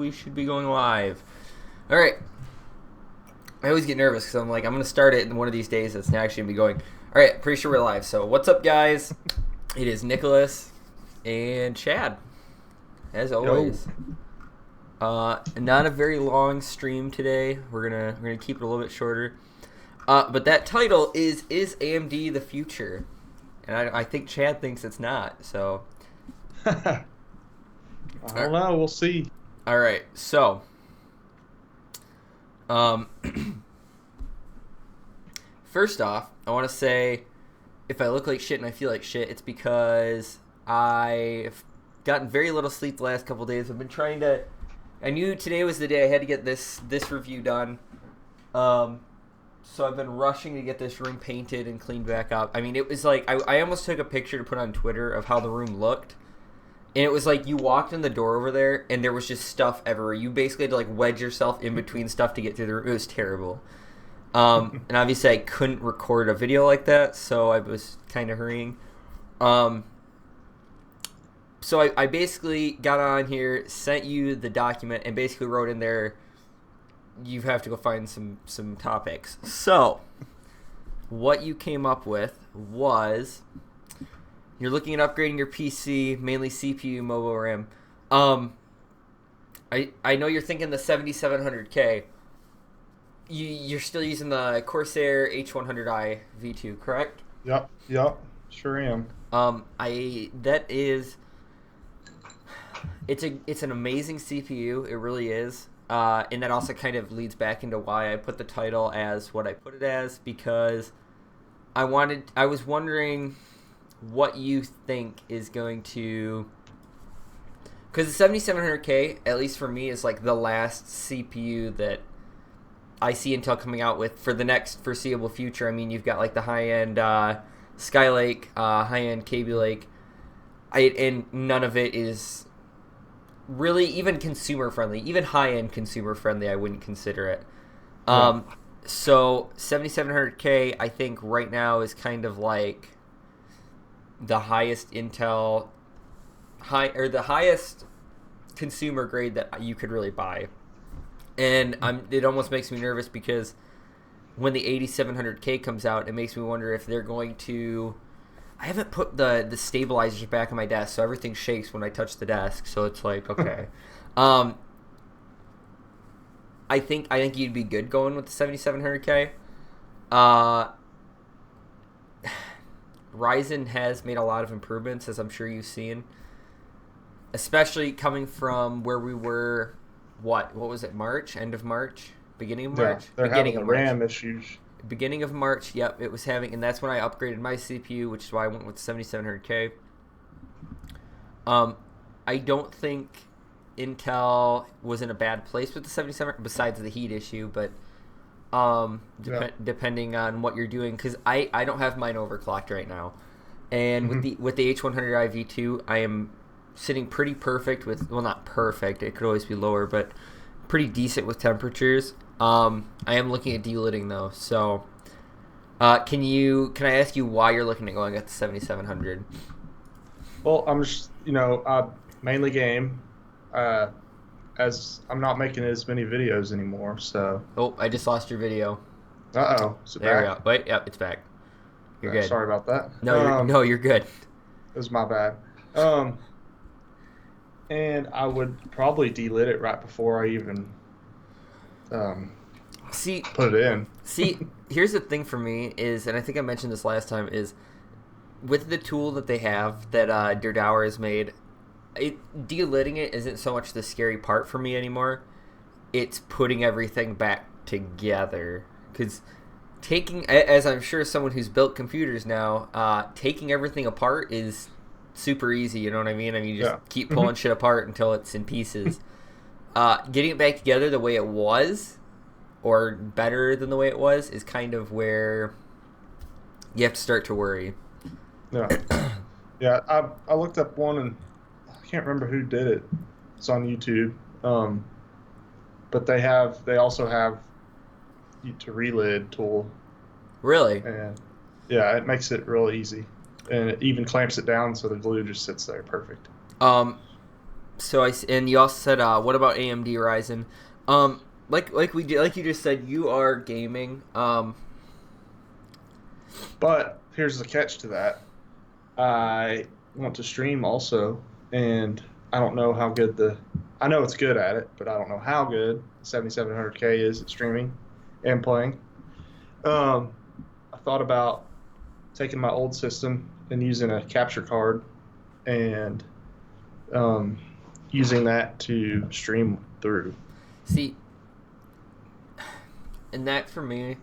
we should be going live. All right. I always get nervous because I'm like, I'm going to start it in one of these days that's actually going to be going. All right, pretty sure we're live. So what's up, guys? It is Nicholas and Chad, as always. Not a very long stream today. We're gonna keep it a little bit shorter. But that title is AMD the future? And I think Chad thinks it's not. So I don't know. We'll see. all right. So first off, I want to say if I look like shit and I feel like shit, it's because I've gotten very little sleep the last couple days. I've been trying to. I knew today was the day I had to get this review done. So I've been rushing to get this room painted and cleaned back up. I mean, it was like I almost took a picture to put on Twitter of how the room looked. And it was like you walked in the door over there and there was just stuff everywhere. You basically had to like wedge yourself in between stuff to get through the room. It was terrible. And obviously I couldn't record a video like that, so I was kind of hurrying. So I basically got on here, sent you the document, and basically wrote in there, you have to go find some topics. So what you came up with was you're looking at upgrading your PC, mainly CPU, mobile RAM. I know you're thinking the 7700K. You're still using the Corsair H100i V2, correct? Yep, sure am. It's an amazing CPU. It really is. And that also kind of leads back into why I put the title as what I put it as, because I was wondering what you think is going to, because the 7700K, at least for me, is like the last CPU that I see Intel coming out with for the next foreseeable future. I mean, you've got like the high-end Skylake, high-end Kaby Lake, and none of it is really even consumer friendly, even high-end consumer friendly. I wouldn't consider it. So 7700K, I think right now is kind of like the highest Intel the highest consumer grade that you could really buy. And it almost makes me nervous because when the 8700K comes out, it makes me wonder if they're going to. I haven't put the stabilizers back on my desk, so everything shakes when I touch the desk. So it's like, okay. I think you'd be good going with the 7700K. Ryzen has made a lot of improvements, as I'm sure you've seen, especially coming from where we were. What was it? March, end of March, beginning of March. Yeah, they're beginning having of the March. RAM issues. Beginning of March, yep, it was having, and that's when I upgraded my CPU, which is why I went with the 7700K. I don't think Intel was in a bad place with the 7700, besides the heat issue, but depending on what you're doing, because I don't have mine overclocked right now, and with the H100i V2, I am sitting pretty perfect with, well, not perfect, it could always be lower, but pretty decent with temperatures. I am looking at delidding though, so can I ask you why you're looking at going at the 7700? Well, I'm just, mainly game, as I'm not making as many videos anymore, so. Oh, I just lost your video. Uh-oh. There we go. Wait, yep, it's back. You're good. Sorry about that. No, you're good. It was my bad. And I would probably delid it right before I even put it in. See, here's the thing for me is, and I think I mentioned this last time, is with the tool that they have that Der Dauer has made, delidding it isn't so much the scary part for me anymore. It's putting everything back together. Because as I'm sure someone who's built computers now, taking everything apart is super easy, you know what I mean? I mean, you just keep pulling shit apart until it's in pieces. Getting it back together the way it was, or better than the way it was, is kind of where you have to start to worry. Yeah. I looked up one, and I can't remember who did it. It's on YouTube. But they also have to relid tool. Really? And yeah, it makes it real easy. And it even clamps it down so the glue just sits there perfect. And you also said, what about AMD Ryzen? Like you just said, you are gaming. But here's the catch to that. I want to stream also, and I don't know how good I know it's good at it, but I don't know how good 7700K is at streaming and playing. Um, I thought about taking my old system and using a capture card and um, using that to stream through. See, and that for me.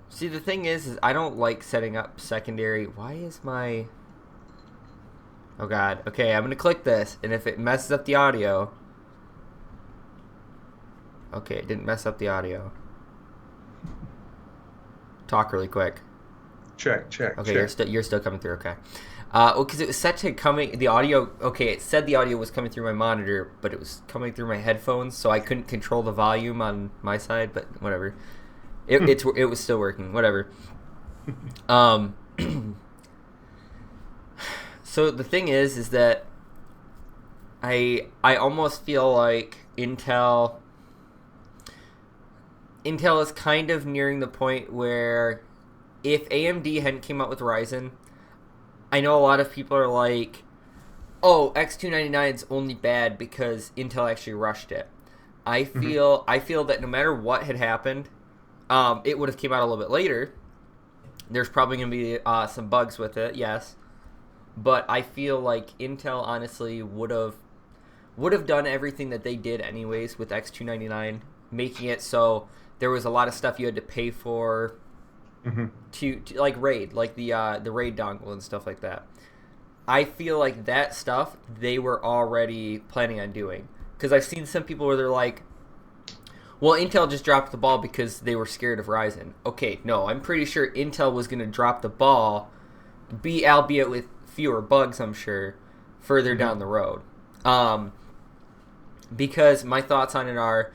See, the thing is I don't like setting up secondary. Why is my... Oh, God. Okay, I'm going to click this, and if it messes up the audio... Okay, it didn't mess up the audio. Talk really quick. Check. Okay, check. you're still coming through, okay. Well, because it was set to the audio... Okay, it said the audio was coming through my monitor, but it was coming through my headphones, so I couldn't control the volume on my side, but whatever. It was still working. Whatever. So the thing is that I almost feel like Intel is kind of nearing the point where if AMD hadn't came out with Ryzen, I know a lot of people are like, "Oh, X299 is only bad because Intel actually rushed it." I feel that no matter what had happened, it would have came out a little bit later. There's probably going to be some bugs with it, yes. But I feel like Intel honestly would have done everything that they did anyways with X299, making it so there was a lot of stuff you had to pay for to like RAID, like the RAID dongle and stuff like that. I feel like that stuff they were already planning on doing. Because I've seen some people where they're like, well, Intel just dropped the ball because they were scared of Ryzen. Okay, no, I'm pretty sure Intel was going to drop the ball, albeit with fewer bugs, I'm sure, further down the road. Because my thoughts on it are,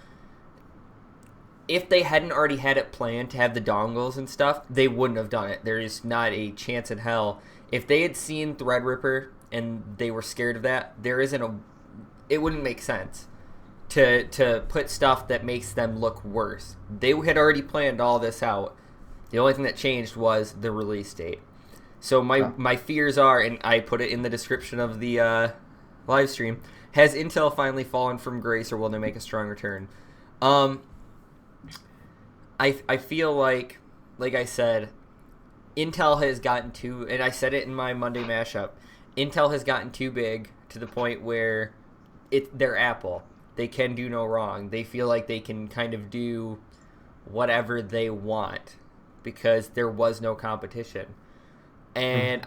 if they hadn't already had it planned to have the dongles and stuff, they wouldn't have done it. There is not a chance in hell. If they had seen Threadripper and they were scared of that, it wouldn't make sense to put stuff that makes them look worse. They had already planned all this out. The only thing that changed was the release date. So my fears are, and I put it in the description of the live stream, has Intel finally fallen from grace, or will they make a strong return? I feel like I said, Intel has gotten too, and I said it in my Monday mashup, Intel has gotten too big to the point where they're Apple. They can do no wrong. They feel like they can kind of do whatever they want because there was no competition. And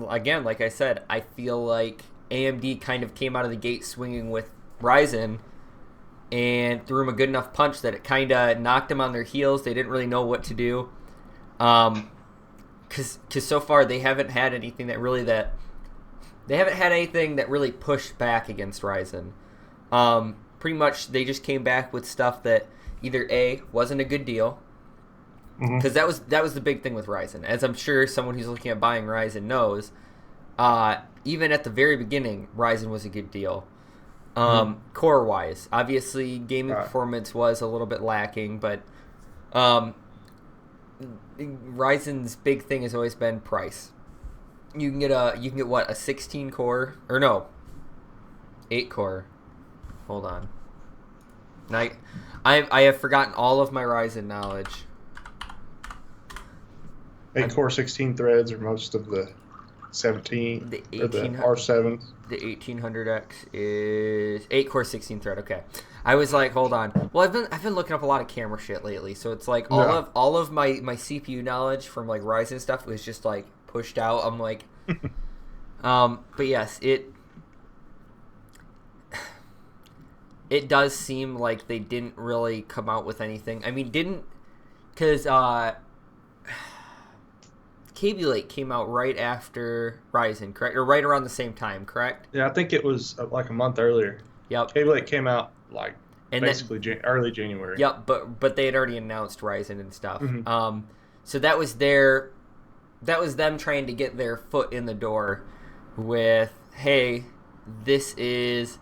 again, like I said, I feel like AMD kind of came out of the gate swinging with Ryzen and threw them a good enough punch that it kind of knocked them on their heels. They didn't really know what to do. Because so far they haven't had anything that really pushed back against Ryzen. Pretty much they just came back with stuff that either A, wasn't a good deal, because that was the big thing with Ryzen, as I'm sure someone who's looking at buying Ryzen knows. Even at the very beginning, Ryzen was a good deal. Core wise, obviously gaming performance was a little bit lacking, but Ryzen's big thing has always been price. You can get a 16 core, or no, 8 core. Hold on. Now, I have forgotten all of my Ryzen knowledge. 8 core 16 threads are most of the 17 the or the R7. The 1800X is 8 core 16 thread. Okay, I was like, hold on. Well, I've been looking up a lot of camera shit lately, so it's like all of my CPU knowledge from like Ryzen stuff was just like pushed out. I'm like, but yes, it does seem like they didn't really come out with anything. I mean, because Kaby Lake came out right after Ryzen, correct? Or right around the same time, correct? Yeah, I think it was like a month earlier. Yep. Kaby Lake came out like basically early January. Yep, but they had already announced Ryzen and stuff. So that was them trying to get their foot in the door with hey, this is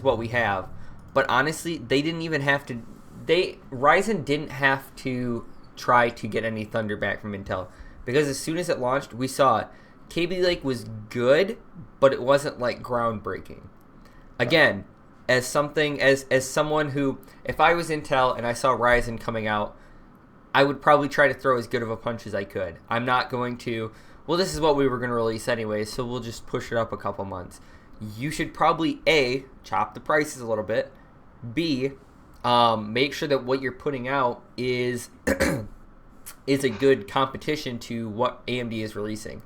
what we have. But honestly, they didn't even have to. Ryzen didn't have to try to get any thunder back from Intel, because as soon as it launched, we saw it. Kaby Lake was good, but it wasn't like groundbreaking. Again, as someone who, if I was Intel and I saw Ryzen coming out, I would probably try to throw as good of a punch as I could. I'm not going to, well, this is what we were going to release anyway, so we'll just push it up a couple months. You should probably, A, chop the prices a little bit, B, make sure that what you're putting out is is a good competition to what AMD is releasing.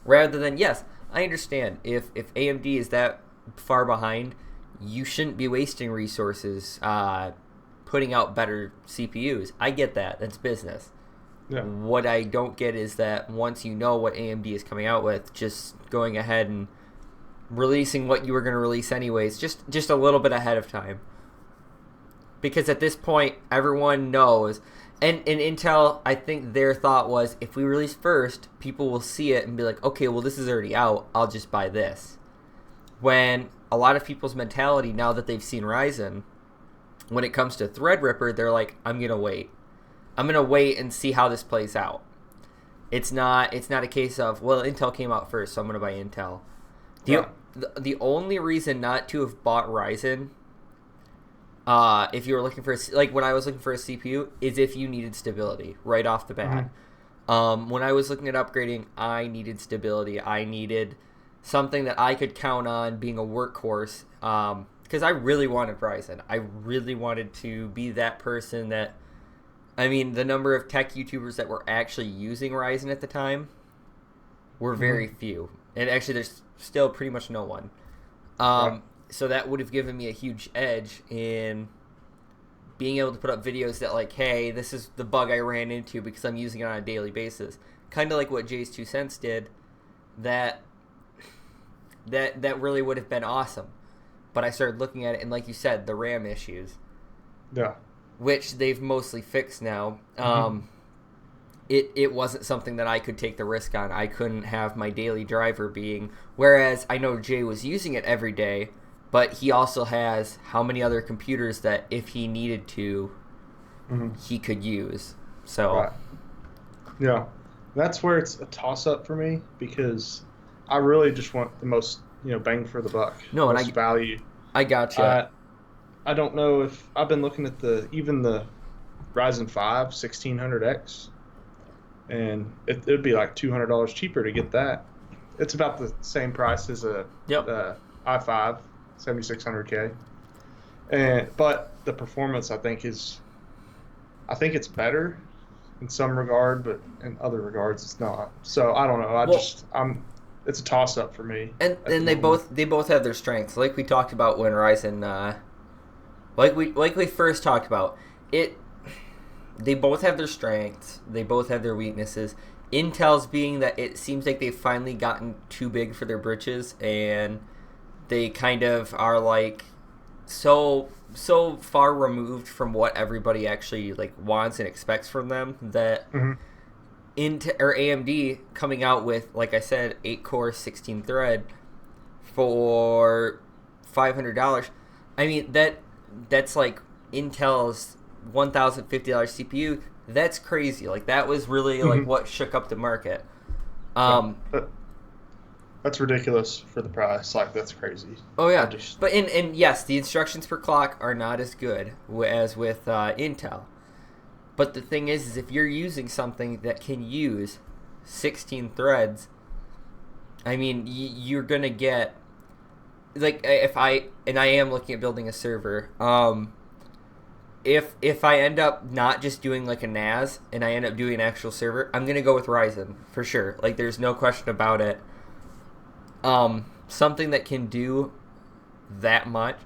Rather than, yes, I understand, if AMD is that far behind, you shouldn't be wasting resources putting out better CPUs. I get that. That's business. Yeah. What I don't get is that once you know what AMD is coming out with, just going ahead and releasing what you were going to release anyways, just a little bit ahead of time. Because at this point, everyone knows. And Intel, I think their thought was, if we release first, people will see it and be like, okay, well, this is already out. I'll just buy this. When a lot of people's mentality, now that they've seen Ryzen, when it comes to Threadripper, they're like, I'm going to wait. I'm going to wait and see how this plays out. It's not a case of, well, Intel came out first, so I'm going to buy Intel. The only reason not to have bought Ryzen, if you were looking for, like when I was looking for a CPU, is if you needed stability right off the bat. When I was looking at upgrading, I needed stability. I needed something that I could count on being a workhorse, because I really wanted Ryzen. I really wanted to be that person that, I mean, the number of tech YouTubers that were actually using Ryzen at the time were very few. And actually, there's still pretty much no one. So that would have given me a huge edge in being able to put up videos that, like, hey, this is the bug I ran into because I'm using it on a daily basis. Kind of like what Jay's 2 cents did. That really would have been awesome. But I started looking at it, and like you said, the RAM issues. Yeah. Which they've mostly fixed now. It wasn't something that I could take the risk on. I couldn't have my daily driver being... Whereas I know Jay was using it every day, but he also has how many other computers that if he needed to, he could use. So... Right. Yeah. That's where it's a toss-up for me, because I really just want the most, bang for the buck. No, and value. I gotcha. I don't know if I've been looking at the Ryzen 5 1600X, and it would be like $200 cheaper to get that. It's about the same price as a i5 7600K, but the performance I think it's better in some regard, but in other regards it's not. So I don't know. It's a toss up for me. And they both have their strengths, like we talked about when Ryzen. Like we first talked about, they both have their strengths, they both have their weaknesses. Intel's being that it seems like they've finally gotten too big for their britches, and they kind of are like so far removed from what everybody actually like wants and expects from them that AMD coming out with, like I said, 8-core 16 thread for $500. I mean that's like Intel's $1,050 CPU. That's crazy. Like that was really like what shook up the market. That's ridiculous for the price. Like that's crazy. Oh yeah, but and yes, the instructions per clock are not as good as with Intel. But the thing is if you're using something that can use 16 threads, I mean you're gonna get, like, I am looking at building a server. If I end up not just doing like a NAS and I end up doing an actual server, I'm gonna go with Ryzen for sure. Like there's no question about it. Something that can do that much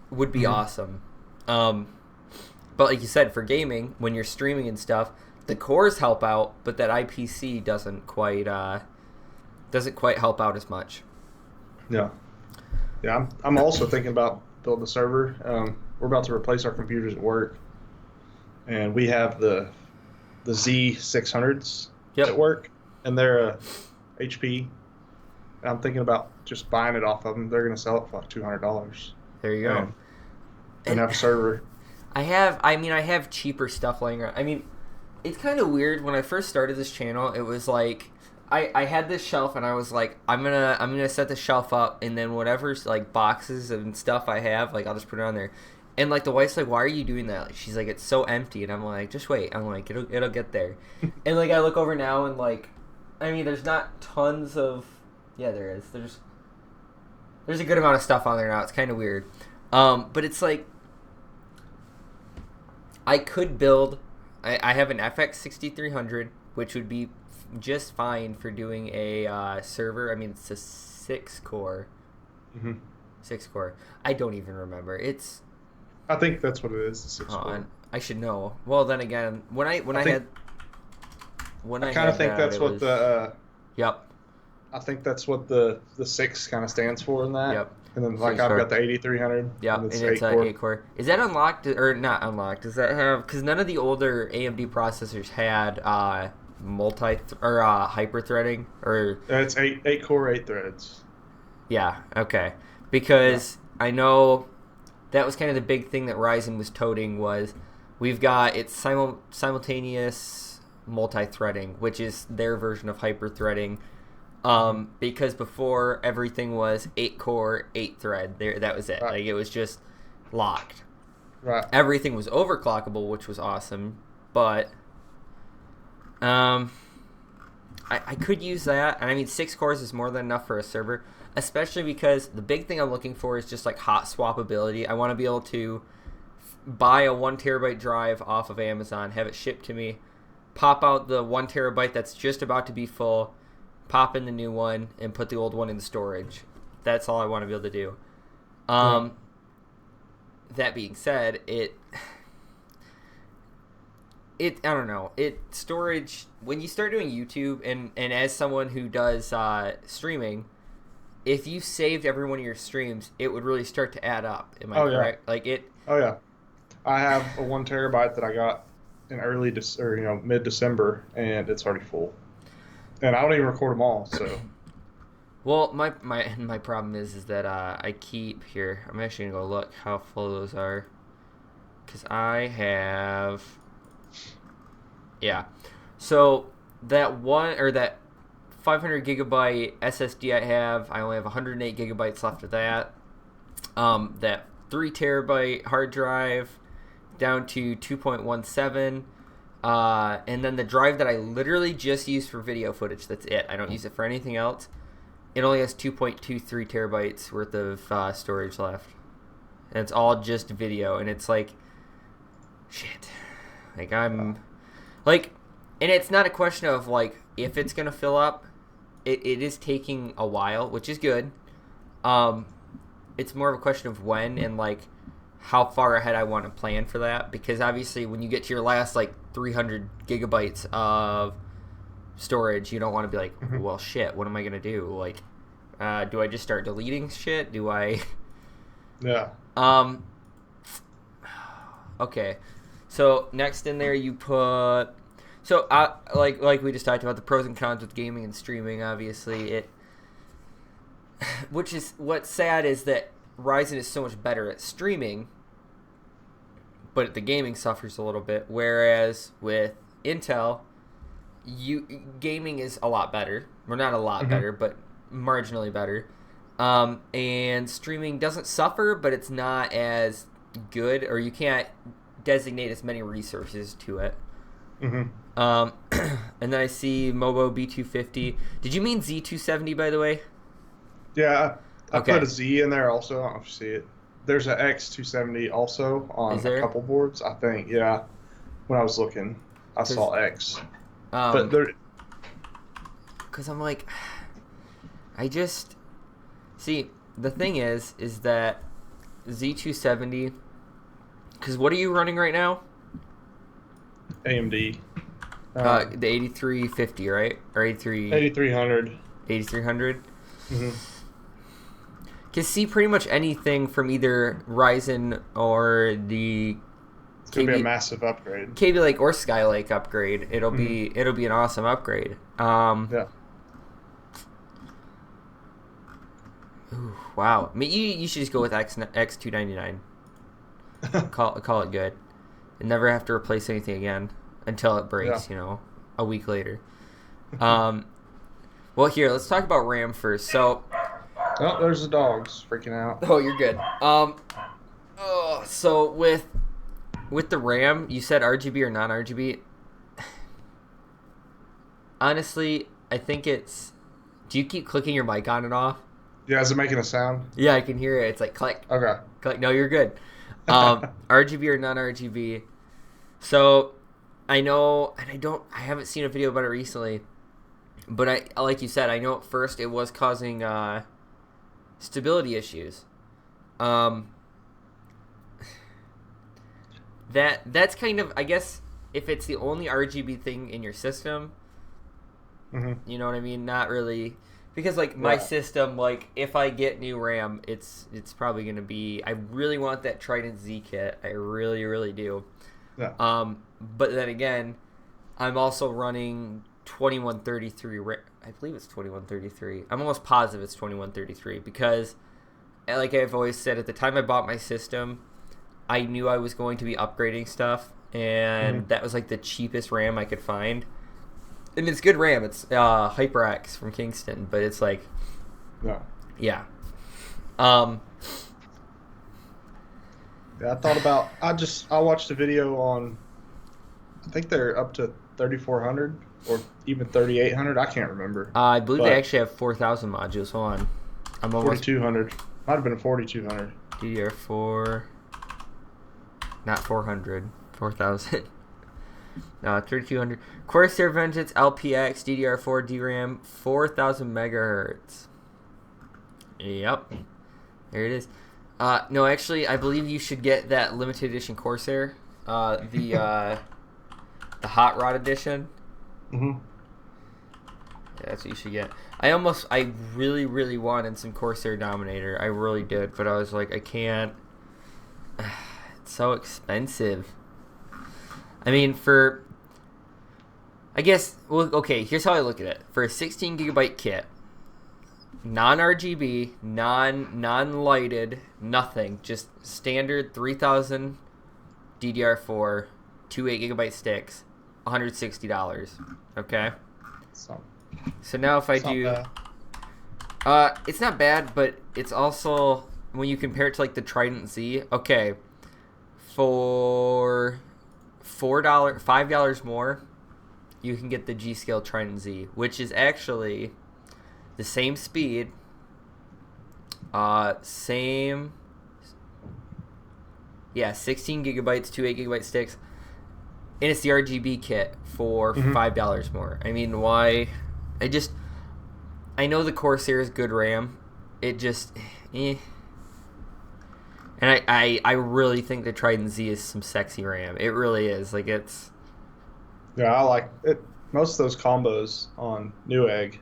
would be awesome. But like you said, for gaming, when you're streaming and stuff, the cores help out, but that IPC doesn't quite help out as much. Yeah. Yeah, I'm also thinking about building a server. We're about to replace our computers at work, and we have the Z600s at work, and they're a HP And I'm thinking about just buying it off of them. They're going to sell it for like $200 There you go. And have a server. I have cheaper stuff laying around. I mean, it's kind of weird. When I first started this channel, it was like I had this shelf and I was like, I'm gonna set the shelf up, and then whatever's like boxes and stuff I have, like I'll just put it on there. And like the wife's like, why are you doing that? Like, she's like, it's so empty, and I'm like, just wait. I'm like, it'll get there. And like I look over now and like, I mean, there's not tons of, yeah, there is. There's a good amount of stuff on there now. It's kind of weird, but it's like I could build. I have an FX 6300, which would be just fine for doing a server. I mean, it's a 6-core. Mm-hmm. 6-core. I don't even remember. I think that's what it is. The 6-core. I should know. Well, then again, I kind of think that's what the. Yep. I think that's what the 6 kind of stands for in that. Yep. And then like I've got the 8300. Yep. And it's 8-core. Is that unlocked or not unlocked? Does that have? Because none of the older AMD processors had hyper threading or. It's 8-core, 8 threads. Yeah. Okay. Because I know that was kind of the big thing that Ryzen was toting was we've got its simultaneous multi-threading, which is their version of hyper-threading. Because before everything was 8-core, 8-thread. That was it. Right. Like it was just locked. Right. Everything was overclockable, which was awesome, but I could use that. And I mean, 6 cores is more than enough for a server, especially because the big thing I'm looking for is just like hot swappability. I want to be able to buy a 1 terabyte drive off of Amazon, have it shipped to me, pop out the 1 terabyte that's just about to be full, pop in the new one, and put the old one in the storage. That's all I want to be able to do. That being said, I don't know. Storage, when you start doing YouTube, and as someone who does streaming, if you saved every one of your streams, it would really start to add up. Am I correct? Yeah. Like it. Oh yeah, I have a 1 terabyte that I got in mid-December, and it's already full. And I don't even record them all, so. Well, my problem is that I keep here. I'm actually gonna go look how full those are, because I have. Yeah, so that 500 gigabyte SSD I have, I only have 108 gigabytes left of that. That 3 terabyte hard drive down to 2.17. And then the drive that I literally just use for video footage, that's it. I don't use it for anything else. It only has 2.23 terabytes worth of storage left. And it's all just video. And it's like, shit. Like, I'm... Like, and it's not a question of, like, if it's going to fill up. It is taking a while, which is good. It's more of a question of when and, like, how far ahead I want to plan for that. Because, obviously, when you get to your last, like, 300 gigabytes of storage, you don't want to be like, well, shit, what am I going to do? Like, do I just start deleting shit? Do I... Yeah. Okay. So, next in there you put... So, like we just talked about, the pros and cons with gaming and streaming, obviously. Which is... What's sad is that Ryzen is so much better at streaming, but the gaming suffers a little bit. Whereas with Intel, gaming is a lot better. Well, not a lot better, but marginally better. And streaming doesn't suffer, but it's not as good, or you can't designate as many resources to it. And then I see Mobo B250. Did you mean Z270, by the way? Yeah, I Okay. put a Z in there also. I don't know if you see it. There's an X270 also on a couple boards, I think. Yeah, when I was looking, I saw X. But there... Because I'm like, I just... See, the thing is that Z270... Because what are you running right now? AMD. The 8350, right? Or 8300. 8300? Can see pretty much anything from either Ryzen or the It's gonna be a massive upgrade. Kaby Lake or Skylake upgrade. It'll be an awesome upgrade. Yeah. Ooh, wow. I mean, you should just go with X299. Call it good, and never have to replace anything again until it Yeah. breaks. A week later. Well, here, let's talk about RAM first. So, Oh, there's the dogs freaking out. oh, you're good. So with the RAM, you said RGB or non-RGB. Honestly, I think it's. Do you keep clicking your mic on and off? Yeah, is it making a sound? Yeah, I can hear it. It's like click, Okay. click. No, you're good. RGB or non-RGB. So, I know, and I haven't seen a video about it recently, but like you said, I know at first it was causing stability issues. That's kind of, I guess, if it's the only RGB thing in your system, you know what I mean? Not really, because like my system, like if I get new RAM, it's probably gonna be. I really want that Trident Z kit. I really, really do. Yeah. But then again, I'm also running 2133. I believe it's 2133. I'm almost positive it's 2133 because, like I've always said, at the time I bought my system, I knew I was going to be upgrading stuff, and that was like the cheapest RAM I could find. And it's good RAM. It's HyperX from Kingston, but it's like, yeah. Yeah, I thought about. I watched a video on. I think they're up to 3400 or even 3800. I can't remember. I believe they actually have 4000 modules. Hold on, I'm almost 4200. Might have been a 4200. DDR4, not 400, 4000. No, 3200. Corsair Vengeance LPX DDR4 DRAM 4000 megahertz. Yep, there it is. No, actually, I believe you should get that limited edition Corsair, the Hot Rod edition. Yeah, that's what you should get. I really, really wanted some Corsair Dominator. I really did, but I was like, I can't. It's so expensive. I mean, I guess, well, okay, here's how I look at it. For a 16 gigabyte kit, non-RGB, non-lighted, nothing, just standard 3000 DDR4, 2 8 gigabyte sticks, $160. Okay? So now if I do... it's not bad, but it's also, when you compare it to like the Trident Z, okay, for $5 more, you can get the G-Scale Trident Z, which is actually the same speed, same, 16 gigabytes, 2 8 gigabyte sticks, and it's the RGB kit for $5 more. I mean, why? I know the Corsair is good RAM. It just, And I really think the Trident Z is some sexy RAM. It really is. Like, it's... Yeah, I like it. Most of those combos on Newegg,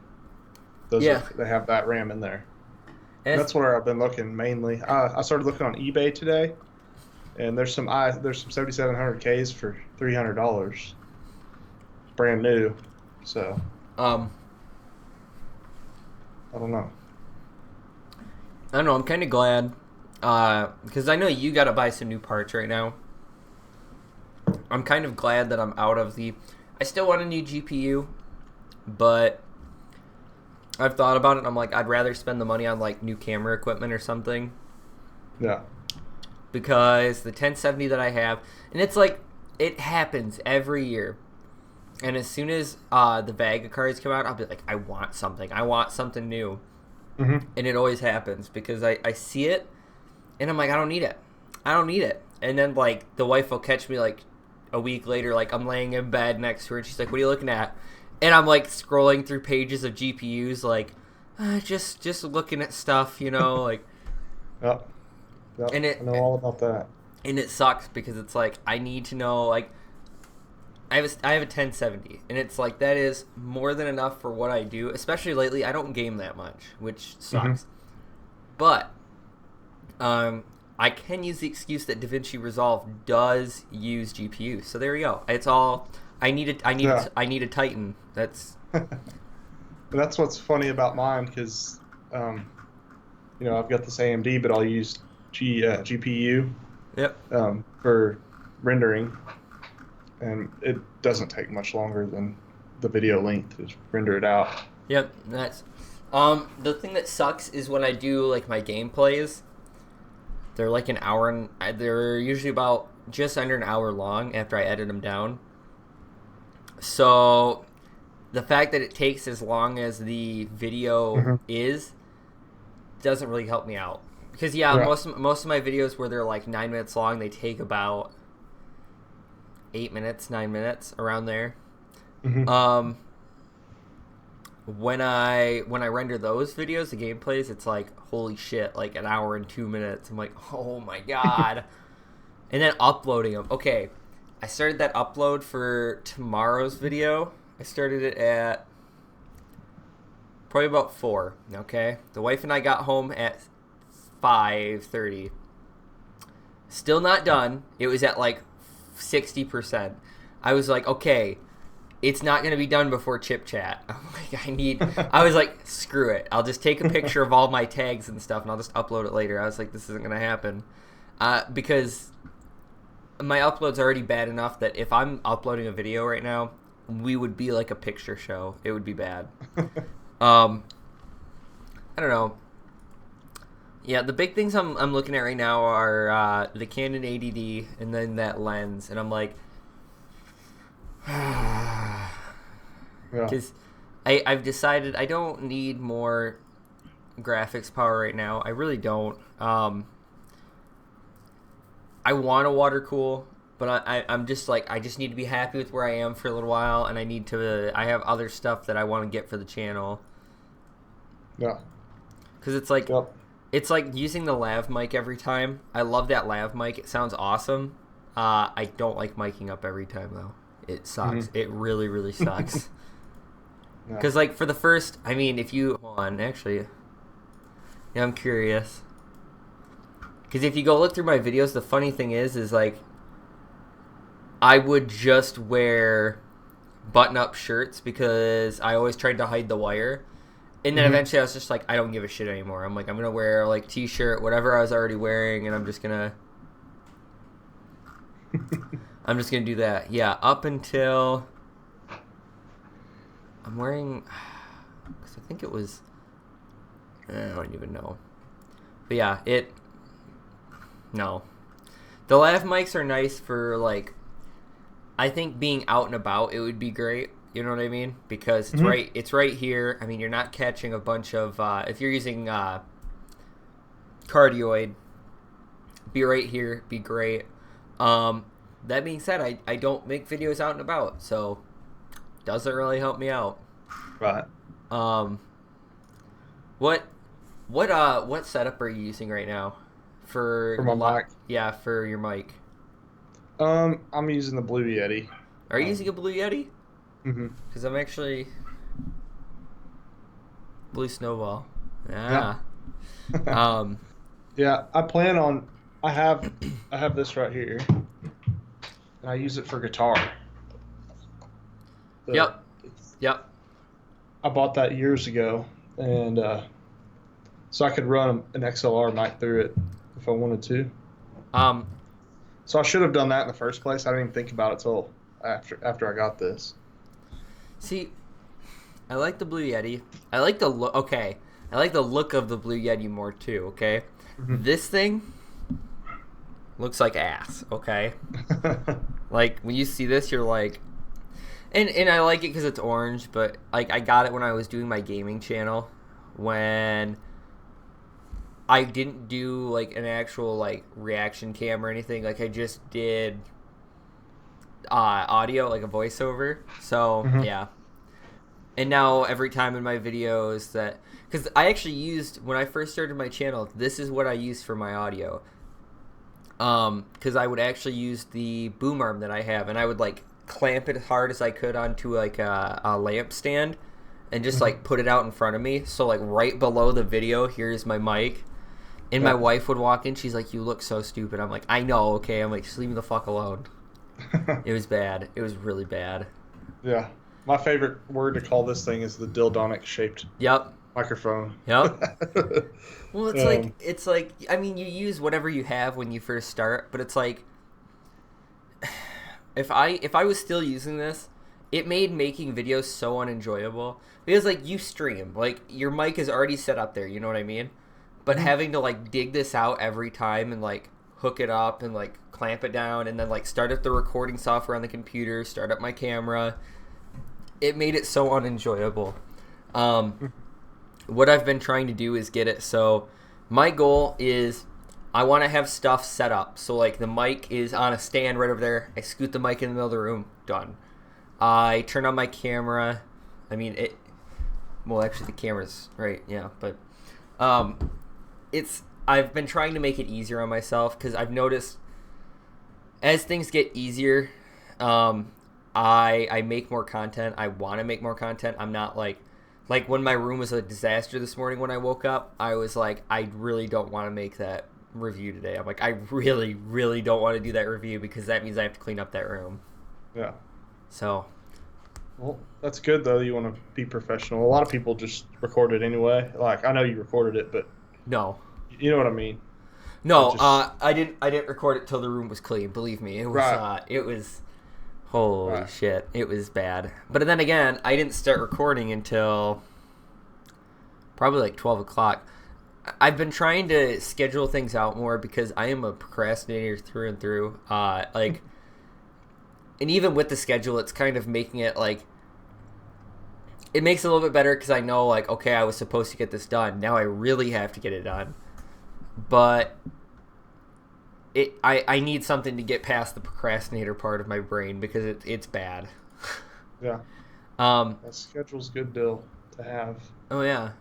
they have that RAM in there. And that's where I've been looking mainly. I started looking on eBay today, and there's some 7700Ks for $300, brand new. So I don't know. I'm kind of glad because I know you got to buy some new parts right now. I'm kind of glad that I'm out of the... I still want a new GPU, but I've thought about it, and I'm like, I'd rather spend the money on, like, new camera equipment or something. Yeah. Because the 1070 that I have... And it's like, it happens every year. And as soon as the Vega cards come out, I'll be like, I want something. I want something new. And it always happens because I see it, and I'm like, I don't need it. I don't need it. And then, like, the wife will catch me, like, a week later, like, I'm laying in bed next to her, and she's like, what are you looking at? And I'm, like, scrolling through pages of GPUs, like, just looking at stuff, you know, like... Yep. And I know all about that. And it sucks because it's like, I need to know, like... I have a 1070, and it's like, that is more than enough for what I do, especially lately. I don't game that much, which sucks. But, I can use the excuse that DaVinci Resolve does use GPU. So there we go. It's all I need a Titan. That's That's what's funny about mine because I've got this AMD, but I'll use GPU Yep. for rendering, and it doesn't take much longer than the video length to render it out. Yep. That's the thing that sucks is when I do like my gameplays. They're like an hour, and they're usually about just under an hour long after I edit them down. So the fact that it takes as long as the video is doesn't really help me out. Because most of my videos where they're like 9 minutes long, they take about 8 minutes, 9 minutes, around there. When I render those videos, the gameplays, it's like, holy shit, like an hour and 2 minutes. I'm like, oh my god. And then uploading them. Okay, I started that upload for tomorrow's video. I started it at probably about 4, okay? The wife and I got home at 5:30. Still not done. It was at like 60%. I was like, okay, it's not going to be done before Chip Chat. I'm like, I was like, screw it. I'll just take a picture of all my tags and stuff, and I'll just upload it later. I was like, this isn't going to happen. Because my upload's already bad enough that if I'm uploading a video right now, we would be like a picture show. It would be bad. I don't know. Yeah, the big things I'm looking at right now are the Canon 80D and then that lens. And I'm like... Because I've decided I don't need more graphics power right now. I really don't. I want to water cool, but I'm just like, I just need to be happy with where I am for a little while, and I have other stuff that I want to get for the channel. Yeah. Because it's like, it's like using the lav mic every time. I love that lav mic. It sounds awesome. I don't like miking up every time, though. It sucks. It really, really sucks. Because, like, for the first... I mean, if you... Hold on, actually... Yeah, I'm curious. Because if you go look through my videos, the funny thing is, like... I would just wear button-up shirts because I always tried to hide the wire. And then eventually I was just like, I don't give a shit anymore. I'm like, I'm going to wear, like, t-shirt, whatever I was already wearing, and I'm just going to do that. Yeah, up until... I'm wearing... Because I think it was... I don't even know. But yeah, No. The lav mics are nice for, like... I think being out and about, it would be great. You know what I mean? Because it's right here. I mean, you're not catching a bunch of... if you're using cardioid, be right here, be great. That being said, I don't make videos out and about, so doesn't really help me out. Right. What setup are you using right now for my mic? Yeah, for your mic. I'm using the Blue Yeti. Are you using a Blue Yeti? Because I'm actually Blue Snowball. Yeah. Yeah, I plan on. I have this right here. And I use it for guitar. Yep. I bought that years ago, and so I could run an XLR mic through it if I wanted to. So I should have done that in the first place. I didn't even think about it till after I got this. See, I like the Blue Yeti. I like the look. Okay, I like the look of the Blue Yeti more too. Okay, this thing looks like ass. Okay. Like, when you see this, you're like... And I like it because it's orange, but, like, I got it when I was doing my gaming channel. When I didn't do, like, an actual, like, reaction cam or anything. Like, I just did audio, like a voiceover. So, yeah. And now, every time in my videos that... Because I actually used... When I first started my channel, this is what I used for my audio. Because I would actually use the boom arm that I have, and I would like clamp it as hard as I could onto like a lamp stand, and just like put it out in front of me. So like right below the video, here's my mic, and my wife would walk in. She's like, "You look so stupid." I'm like, "I know, okay." I'm like, "Just leave me the fuck alone." It was bad. It was really bad. Yeah, my favorite word to call this thing is the dildonic shaped. Yep. Microphone. Yep. Well, um, it's like I mean, you use whatever you have when you first start, but it's like if I was still using this, it made making videos so unenjoyable because like you stream, like your mic is already set up there, you know what I mean? But mhm. having to like dig this out every time and like hook it up and like clamp it down and then like start up the recording software on the computer, start up my camera, it made it so unenjoyable. Um, what I've been trying to do is get it so my goal is I want to have stuff set up. So like the mic is on a stand right over there. I scoot the mic in the middle of the room. Done. I turn on my camera. I mean it. Well, actually the camera's right. Yeah, but um, it's. I've been trying to make it easier on myself because I've noticed as things get easier, um, I make more content. I want to make more content. I'm not like when my room was a disaster this morning when I woke up. I was like, I really don't want to make that review today. I'm like, I really, really don't want to do that review because that means I have to clean up that room. Yeah. So, Well, that's good though. You want to be professional. A lot of people just record it anyway. Like I know you recorded it, but no. you know what I mean. It No, just I didn't record it till the room was clean. Believe me, right, it was holy right. shit, it was bad. But then again, I didn't start recording until probably like 12 o'clock. I've been trying to schedule things out more because I am a procrastinator through and through. And even with the schedule, it's kind of making it like it makes it a little bit better because I know like okay, I was supposed to get this done. Now I really have to get it done. But I need something to get past the procrastinator part of my brain because it's bad. Yeah. Um, That schedule's a good deal to have. oh yeah.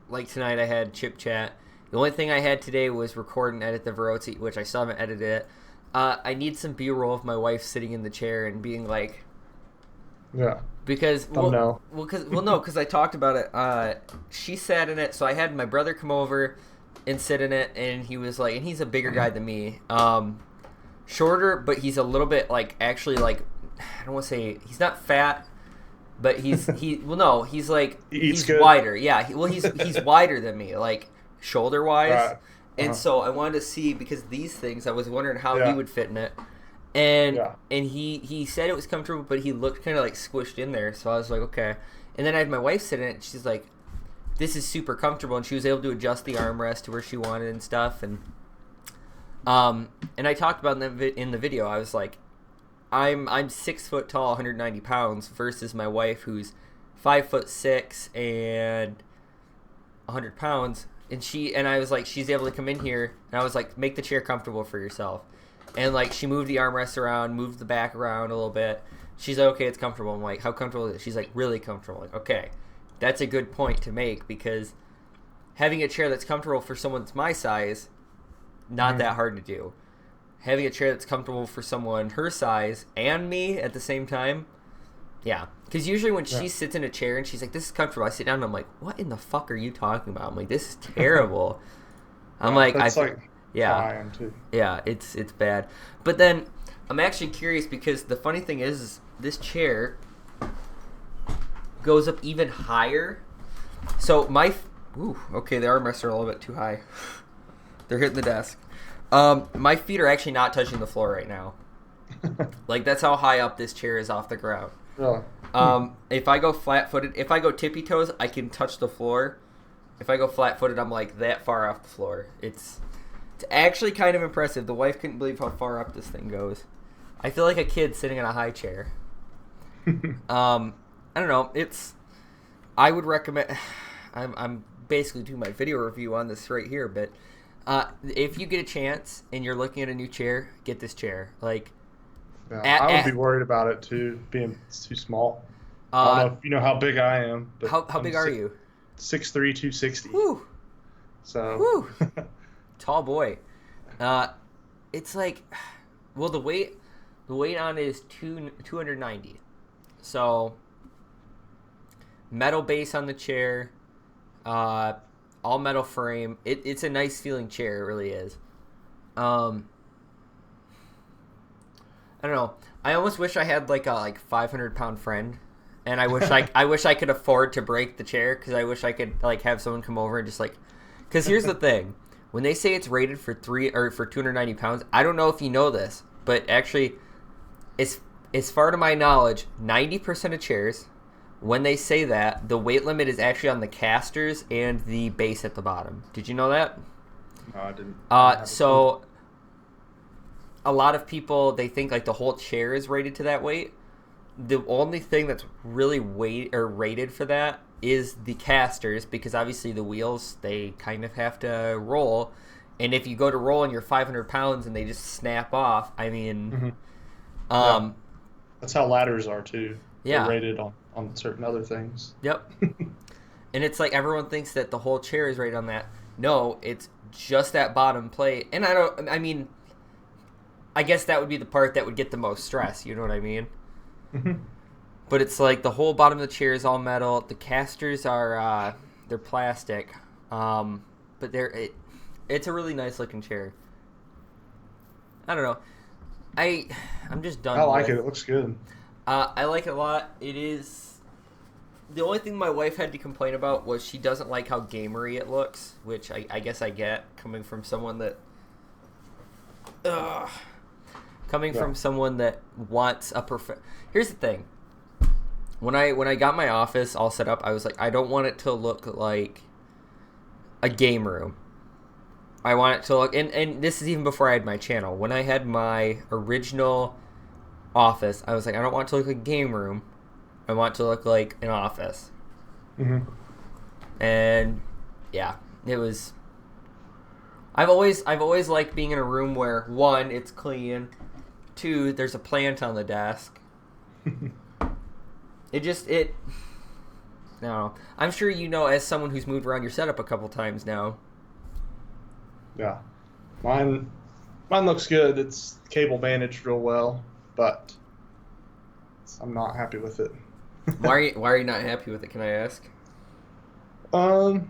Like tonight I had chip chat. The only thing I had today was record and edit the Veroti, which I still haven't edited it. I need some B-roll of my wife sitting in the chair and being like, Yeah. because Thumbnail. no, because I talked about it. She sat in it, so I had my brother come over and sit in it, and he was like, and he's a bigger guy than me, shorter, but he's a little bit like actually like I don't want to say he's not fat, but he's like He eats he's good. wider. Yeah, he's wider than me, like shoulder wise. Right. And Uh-huh. so I wanted to see because these things I was wondering how he Yeah. would fit in it. And Yeah. he said it was comfortable, but he looked kind of like squished in there. So I was like, okay. And then I had my wife sit in it. And she's like, "This is super comfortable," and she was able to adjust the armrest to where she wanted and stuff. And I talked about in the video. I was like, I'm 6 foot tall, 190 pounds, versus my wife who's 5'6" and 100 pounds. And I was like, she's able to come in here, and I was like, make the chair comfortable for yourself. And like she moved the armrest around, moved the back around a little bit. She's like, okay, it's comfortable. I'm like, how comfortable is it? She's like, really comfortable. I'm like, okay, that's a good point to make because having a chair that's comfortable for someone that's my size, not that hard to do. Having a chair that's comfortable for someone her size and me at the same time, yeah. Because usually when she sits in a chair and she's like, this is comfortable, I sit down and I'm like, what in the fuck are you talking about? I'm like, this is terrible. I'm like, That's like yeah. how I am too. Yeah, it's bad. But then I'm actually curious because the funny thing is this chair goes up even higher. So okay, the armrests are a little bit too high. They're hitting the desk. My feet are actually not touching the floor right now. Like that's how high up this chair is off the ground. Really? If I go flat-footed, if I go tippy-toes, I can touch the floor. If I go flat-footed, I'm like that far off the floor. It's actually kind of impressive. The wife couldn't believe how far up this thing goes. I feel like a kid sitting in a high chair. I don't know. I would recommend. I'm basically doing my video review on this right here, but if you get a chance and you're looking at a new chair, get this chair. Like, Yeah, I would be worried about it too, being too small. I don't know if you know how big I am. But how I'm big are you? 6'3", 260. Whew. So. Whew. Tall boy. It's like, well, the weight on it is 290. So, metal base on the chair, all metal frame. It's a nice feeling chair. It really is. I don't know. I almost wish I had like a 500-pound friend and I wish I could afford to break the chair because I wish I could like have someone come over and just like, because here's the thing, when they say it's rated for 290 pounds, I don't know if you know this, but actually, as far to my knowledge, 90% of chairs, when they say that, the weight limit is actually on the casters and the base at the bottom. Did you know that? No, I didn't. So a lot of people, they think like the whole chair is rated to that weight. The only thing that's really rated for that is the casters, because obviously the wheels, they kind of have to roll, and if you go to roll and you're 500 pounds and they just snap off, I mean, yeah. That's how ladders are too. Yeah, they're rated on certain other things. Yep. And it's like everyone thinks that the whole chair is rated on that. No, it's just that bottom plate. And I mean, I guess that would be the part that would get the most stress. You know what I mean? But it's like the whole bottom of the chair is all metal. The casters are they're plastic, but it's a really nice looking chair. I don't know. I'm just done. I like it. It looks good. I like it a lot. It is. The only thing my wife had to complain about was she doesn't like how gamery it looks, which I guess I get coming from someone that. From someone that wants a perfect. Here's the thing. When I got my office all set up, I was like, I don't want it to look like a game room. I want it to look, and this is even before I had my channel. When I had my original office, I was like, I don't want it to look like a game room. I want it to look like an office. And yeah, it was. I've always liked being in a room where, one, it's clean, two, there's a plant on the desk. No, I'm sure you know, as someone who's moved around your setup a couple times now. Yeah, mine looks good. It's cable managed real well, but I'm not happy with it. Why are you not happy with it? Can I ask? Well,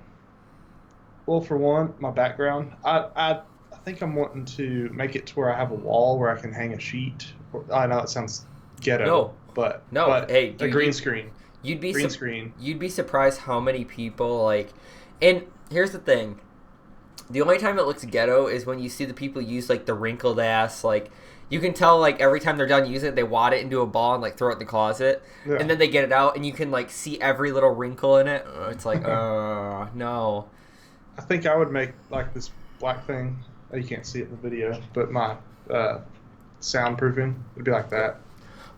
for one, my background. I think I'm wanting to make it to where I have a wall where I can hang a sheet. I know it sounds ghetto, but hey, dude, a green screen. You'd be green screen. You'd be surprised how many people like. And here's the thing. The only time it looks ghetto is when you see the people use like the wrinkled ass, like you can tell like every time they're done using it, they wad it into a ball and like throw it in the closet, and then they get it out and you can like see every little wrinkle in it. It's like, no. I think I would make like this black thing. You can't see it in the video, but my soundproofing would be like that.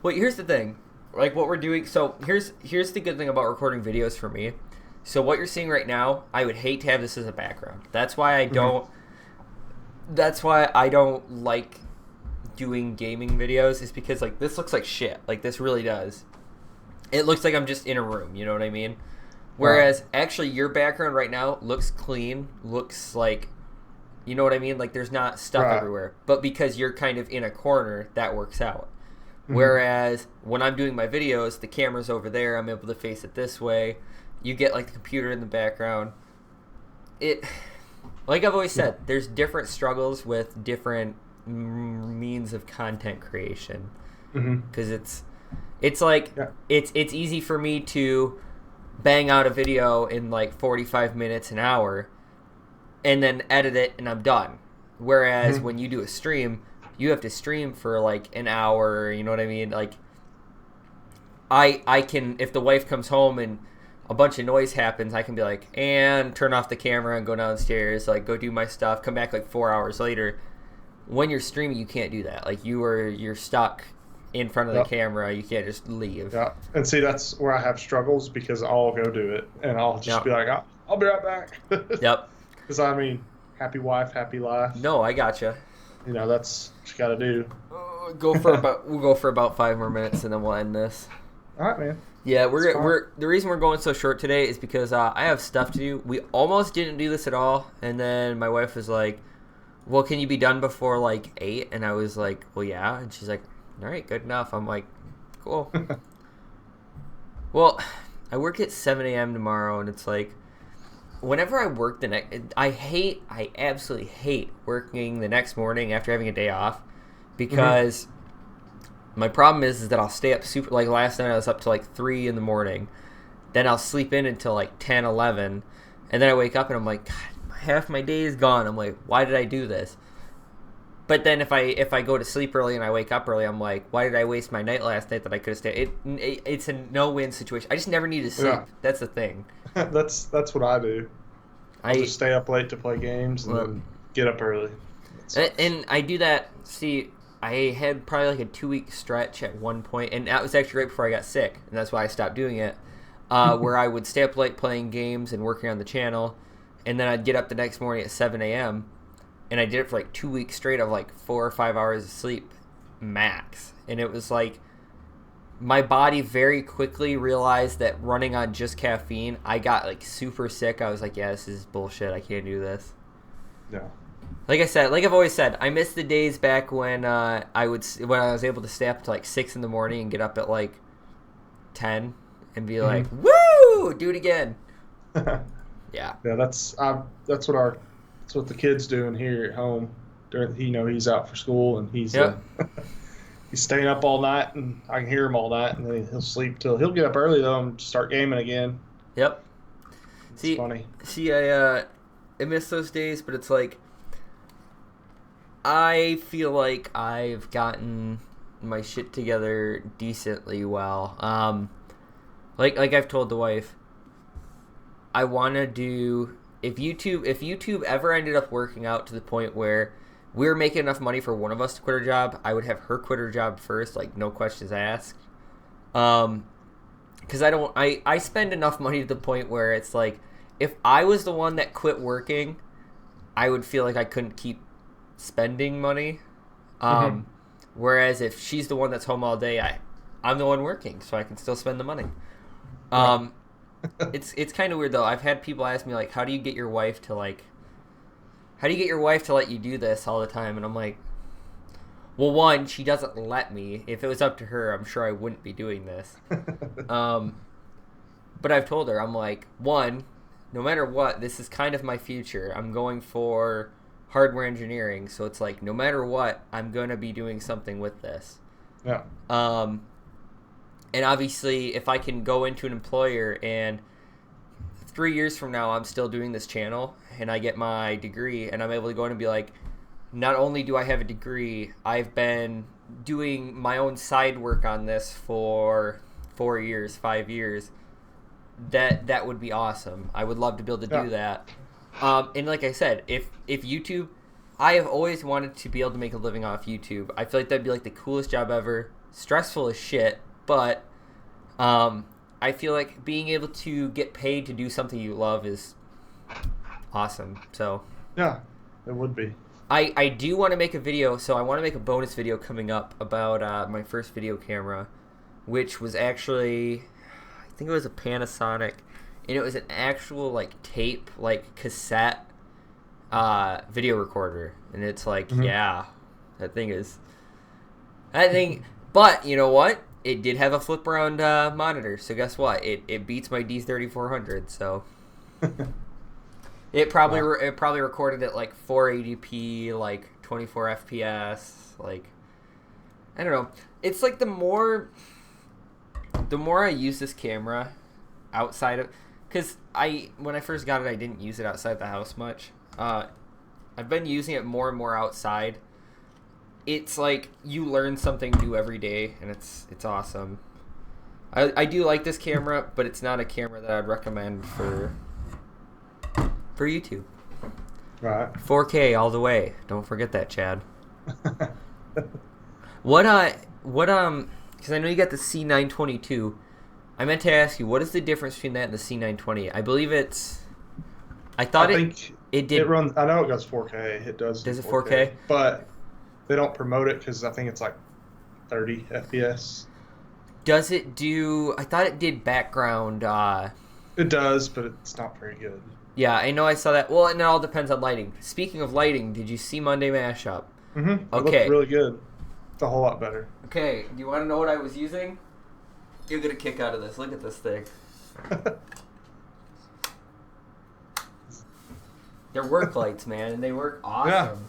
Well, here's the thing, like what we're doing. So here's the good thing about recording videos for me. So what you're seeing right now, I would hate to have this as a background. That's why I don't. That's why I don't like doing gaming videos. Is because like this looks like shit. Like this really does. It looks like I'm just in a room. You know what I mean? Whereas actually your background right now looks clean. Looks like, you know what I mean? Like there's not stuff everywhere. But because you're kind of in a corner, that works out. Whereas when I'm doing my videos, the camera's over there. I'm able to face it this way. You get like the computer in the background. Like I've always said, there's different struggles with different means of content creation. Because it's like it's easy for me to bang out a video in like 45 minutes, an hour, and then edit it and I'm done. Whereas when you do a stream, you have to stream for like an hour. You know what I mean? Like I can, if the wife comes home and a bunch of noise happens, I can be like, and turn off the camera and go downstairs, like go do my stuff, come back like 4 hours later. When you're streaming, you can't do that. Like you're stuck in front of the camera. You can't just leave. Yeah, and see, that's where I have struggles because I'll go do it and I'll just be like, I'll be right back. Yep. Because I mean, happy wife, happy life. No, I gotcha. You know, that's what you got to do. We'll go for about 5 more minutes and then we'll end this. All right, man. Yeah, we're the reason we're going so short today is because I have stuff to do. We almost didn't do this at all, and then my wife was like, "Well, can you be done before like 8?" And I was like, "Well, yeah." And she's like, "All right, good enough." I'm like, "Cool." Well, I work at 7 a.m. tomorrow, and it's like, whenever I work I absolutely hate working the next morning after having a day off, because My problem is that I'll stay up super, like last night I was up to like 3 in the morning. Then I'll sleep in until like 10, 11. And then I wake up and I'm like, God, half my day is gone. I'm like, why did I do this? But then if I go to sleep early and I wake up early, I'm like, why did I waste my night last night that I could have stayed? It's a no-win situation. I just never need to sleep. Yeah. That's the thing. That's what I do. I'll just stay up late to play games and then get up early. And I do that. See, I had probably like a 2-week stretch at one point, and that was actually right before I got sick, and that's why I stopped doing it. Where I would stay up late playing games and working on the channel, and then I'd get up the next morning at 7 a.m. and I did it for like 2 weeks straight of like 4 or 5 hours of sleep max. And it was like my body very quickly realized that running on just caffeine, I got like super sick. I was like, yeah, this is bullshit. I can't do this. Yeah. Like I said, like I've always said, I miss the days back when I was able to stay up to like 6 in the morning and get up at like 10 and be like, woo, do it again. Yeah. Yeah, that's what the kids doing here at home. He's out for school and he's he's staying up all night, and I can hear him all night, and then he'll sleep till he'll get up early though and start gaming again. Yep. It's funny. See, I miss those days, but it's like I feel like I've gotten my shit together decently well. Like I've told the wife, I want to do if YouTube ever ended up working out to the point where we were making enough money for one of us to quit her job, I would have her quit her job first, like no questions asked. Because I spend enough money to the point where it's like if I was the one that quit working, I would feel like I couldn't keep spending money. Whereas if she's the one that's home all day, I'm the one working, so I can still spend the money. It's kind of weird though. I've had people ask me like, how do you get your wife to let you do this all the time? And I'm like, well, one, she doesn't let me. If it was up to her, I'm sure I wouldn't be doing this. But I've told her, I'm like, one, no matter what, this is kind of my future. I'm going for hardware engineering, so it's like no matter what, I'm going to be doing something with this. Yeah. And obviously, if I can go into an employer and 3 years from now I'm still doing this channel and I get my degree and I'm able to go in and be like, not only do I have a degree, I've been doing my own side work on this for 4 years, 5 years. That would be awesome. I would love to be able to do that. And like I said, if YouTube, I have always wanted to be able to make a living off YouTube. I feel like that'd be like the coolest job ever. Stressful as shit, but I feel like being able to get paid to do something you love is awesome. So yeah, it would be. I do want to make a video, so I want to make a bonus video coming up about my first video camera, which was actually, I think it was a Panasonic, and it was an actual like tape, like cassette video recorder. And it's like, yeah, that thing, but you know what? It did have a flip around monitor, so guess what? It beats my D3400, so it probably recorded at like 480p, like 24 FPS, like I don't know. It's like the more I use this camera outside of, because when I first got it, I didn't use it outside the house much. I've been using it more and more outside. It's like you learn something new every day, and it's awesome. I do like this camera, but it's not a camera that I'd recommend for YouTube. Right. 4K all the way. Don't forget that, Chad. Because I know you got the C922. I meant to ask you, what is the difference between that and the C920? I believe it's. I think it did. It runs. I know it goes 4K. It does. Does it 4K? But they don't promote it because I think it's like 30 FPS. Does it do? I thought it did background. It does, but it's not very good. Yeah, I know. I saw that. Well, and it all depends on lighting. Speaking of lighting, did you see Monday Mashup? Mm-hmm. It Okay. looked really good. It's a whole lot better. Okay. Do you want to know what I was using? You'll get a kick out of this. Look at this thing. They're work lights, man, and they work awesome.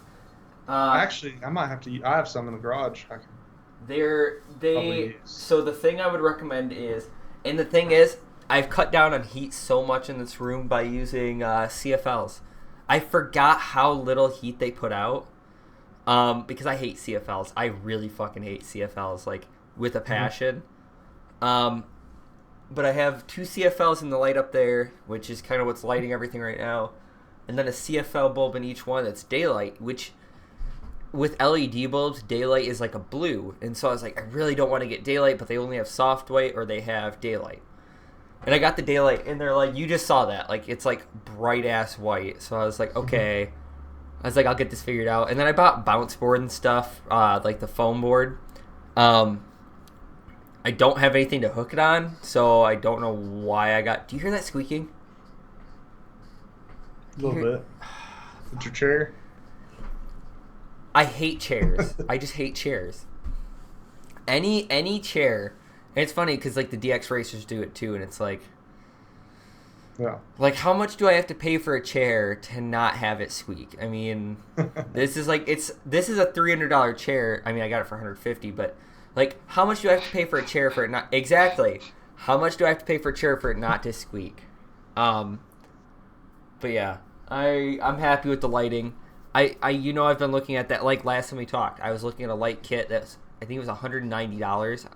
Yeah. Actually, I might have to. I have some in the garage. Probably use. So the thing I would recommend is, and the thing is, I've cut down on heat so much in this room by using CFLs. I forgot how little heat they put out. Because I hate CFLs. I really fucking hate CFLs, like, with a passion. But I have 2 CFLs in the light up there, which is kind of what's lighting everything right now. And then a CFL bulb in each one that's daylight, which with LED bulbs, daylight is like a blue. And so I was like, I really don't want to get daylight, but they only have soft white or they have daylight. And I got the daylight, and they're like, you just saw that. Like, it's like bright-ass white. So I was like, okay. I was like, I'll get this figured out. And then I bought bounce board and stuff, like the foam board. I don't have anything to hook it on, so I don't know why I got... Do you hear that squeaking? A little bit. With your chair? I hate chairs. I just hate chairs. Any chair... And it's funny because like the DX racers do it too, and it's like, yeah, like how much do I have to pay for a chair to not have it squeak? I mean, this is a $300 chair. I mean, I got it for $150, but like, how much do I have to pay for a chair for it not exactly? How much do I have to pay for a chair for it not to squeak? But yeah, I'm happy with the lighting. I've been looking at that. Like last time we talked, I was looking at a light kit that's I think it was $190.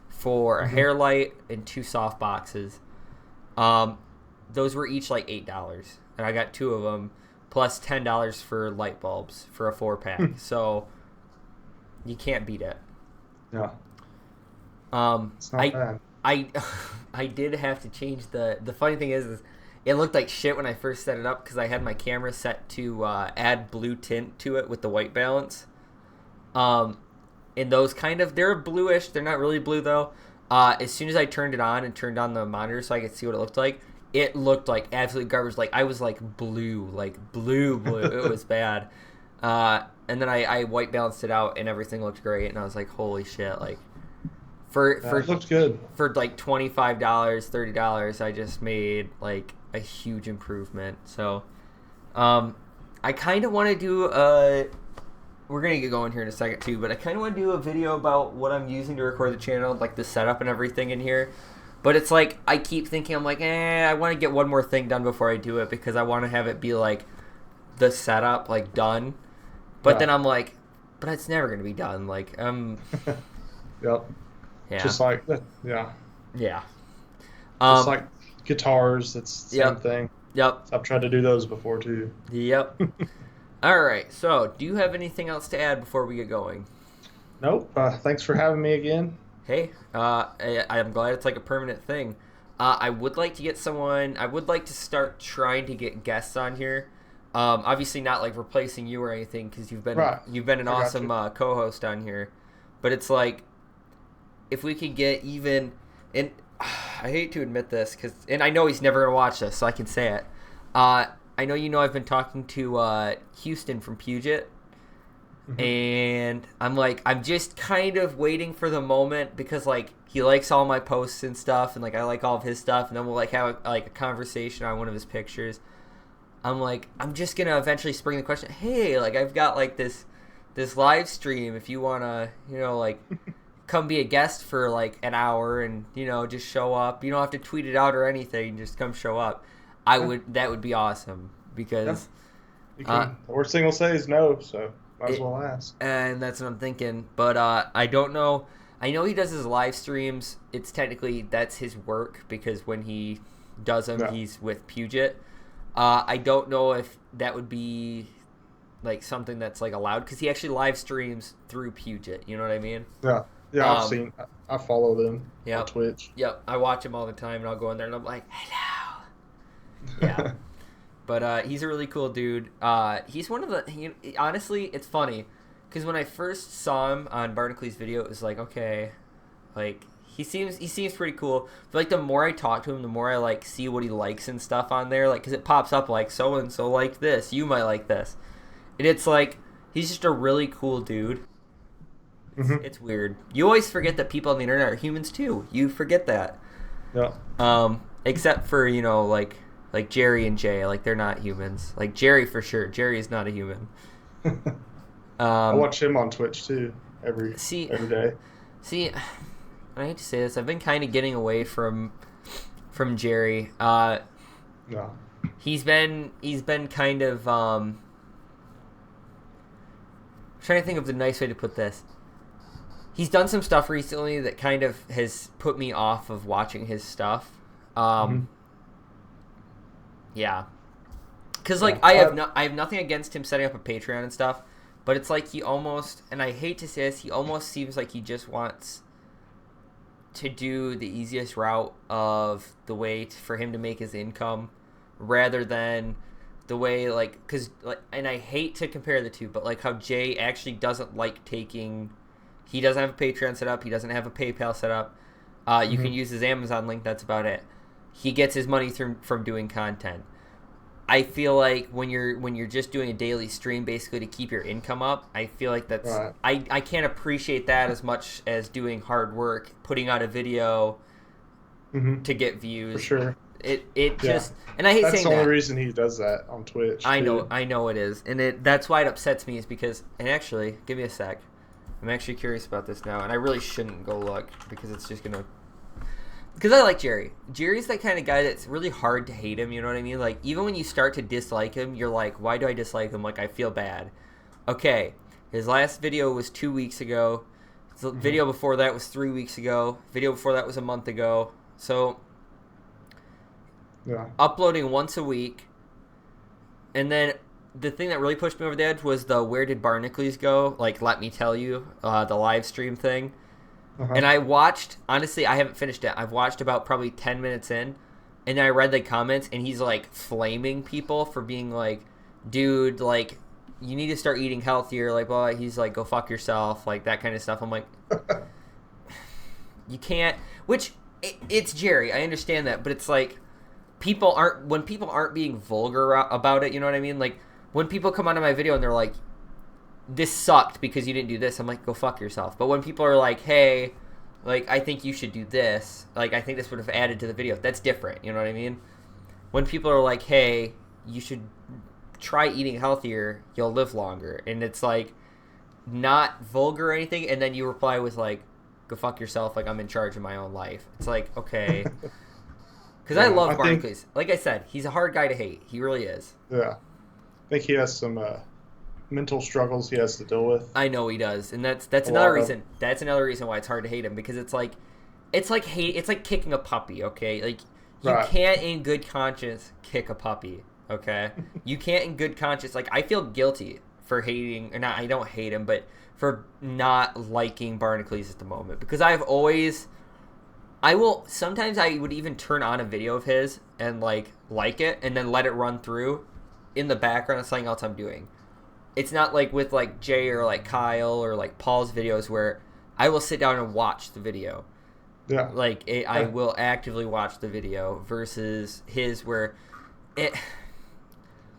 For a hair light and 2 soft boxes. Those were each like $8. And I got 2 of them, plus $10 for light bulbs for a 4-pack. So you can't beat it. Yeah. It's not bad. I did have to change the funny thing is it looked like shit when I first set it up because I had my camera set to add blue tint to it with the white balance. And those they're bluish. They're not really blue, though. As soon as I turned it on and turned on the monitor so I could see what it looked like absolute garbage. Like, I was, blue. It was bad. And then I white balanced it out, and everything looked great. And I was like, holy shit. Like, it looked good. For, $25, $30, I just made, a huge improvement. So, I kind of want to do we're going to get going here in a second, too, but I kind of want to do a video about what I'm using to record the channel, like the setup and everything in here. But it's like, I keep thinking, I'm like, I want to get one more thing done before I do it because I want to have it be, the setup, done. But then I'm like, but it's never going to be done. Yep. Yeah. Just like, yeah. Yeah. Just like guitars, it's the same thing. Yep. I've tried to do those before, too. Yep. All right, so do you have anything else to add before we get going? Nope. Thanks for having me again. Hey, I'm glad it's a permanent thing. I would like to get someone. I would like to start trying to get guests on here. Obviously not replacing you or anything because you've been an awesome co-host on here. But it's if we could get even, and I hate to admit this and I know he's never gonna watch this, so I can say it. I know I've been talking to Houston from Puget, and I'm just kind of waiting for the moment because he likes all my posts and stuff, and I like all of his stuff, and then we'll have a conversation on one of his pictures. I'm just gonna eventually spring the question, hey, I've got this live stream if you wanna come be a guest for an hour and just show up. You don't have to tweet it out or anything, just come show up. That would be awesome because the worst thing he'll say is no, so might as well ask. And that's what I'm thinking. But I don't know. I know he does his live streams. It's technically that's his work because when he does them, he's with Puget. I don't know if that would be something that's allowed because he actually live streams through Puget. You know what I mean? Yeah. I follow them on Twitch. Yep, I watch him all the time, and I'll go in there and I'm like, hello. Yeah, but he's a really cool dude. He's one of the. Honestly, it's funny because when I first saw him on Barnacle video, it was okay, he seems pretty cool. But the more I talk to him, the more I see what he likes and stuff on there. Because it pops up so and so like this, you might like this, and it's he's just a really cool dude. It's weird. You always forget that people on the internet are humans too. You forget that. Yeah. Except for like Jerry and Jay, they're not humans. Jerry for sure. Jerry is not a human. I watch him on Twitch too, See, every day. see, I hate to say this. I've been kind of getting away from Jerry. No. He's been kind of trying to think of the nice way to put this. He's done some stuff recently that kind of has put me off of watching his stuff. Yeah. Because like I have nothing against him setting up a Patreon and stuff, but it's like he almost, and I hate to say this, he almost seems like he just wants to do the easiest route of the way for him to make his income, rather than the way because and I hate to compare the two, but like how Jay actually doesn't like taking. He doesn't have a Patreon set up. He doesn't have a PayPal set up. You can use his Amazon link. That's about it. He gets his money from doing content. I feel like when you're just doing a daily stream basically to keep your income up, I feel like that's right. I can't appreciate that as much as doing hard work, putting out a video to get views. For sure. It just, and I hate saying that. That's the only reason he does that on Twitch. I know it is, and that's why it upsets me is because, and actually, give me a sec. I'm actually curious about this now, and I really shouldn't go look because it's just gonna. Because I like Jerry. Jerry's that kind of guy that's really hard to hate him, you know what I mean? Like, even when you start to dislike him, you're like, why do I dislike him? Like, I feel bad. Okay, his last video was 2 weeks ago. The video before that was 3 weeks ago. Video before that was a month ago. So, yeah, uploading once a week. And then the thing that really pushed me over the edge was the Where Did Barnacules Go? Like, let me tell you, the live stream thing. And I watched, honestly, I haven't finished it. I've watched about probably 10 minutes in, and then I read the comments, and he's, like, flaming people for being like, dude, like, you need to start eating healthier, like, blah, blah. He's like, go fuck yourself, like, that kind of stuff. I'm like, you can't, which, it's Jerry, I understand that, but it's like, when people aren't being vulgar about it, you know what I mean? Like, when people come onto my video and they're like, this sucked because you didn't do this, I'm like, go fuck yourself. But when people are like, hey, like, I think you should do this, like, I think this would have added to the video, that's different, you know what I mean? When people are like, hey, you should try eating healthier, you'll live longer, and it's like, not vulgar or anything, and then you reply with like, go fuck yourself, like, I'm in charge of my own life. It's like, okay. Because I love Barnacules. Like I said, he's a hard guy to hate. He really is. Yeah. I think he has some mental struggles he has to deal with. I know he does, and that's another reason. That's another reason why it's hard to hate him, because it's like kicking a puppy. Okay, like you can't in good conscience kick a puppy. Okay, you can't in good conscience. Like, I feel guilty for hating, or not. I don't hate him, but for not liking Barnacules at the moment, because sometimes I would even turn on a video of his and like it, and then let it run through in the background of something else I'm doing. It's not like with like Jay or like Kyle or like Paul's videos where I will sit down and watch the video. Yeah. Like, I will actively watch the video versus his where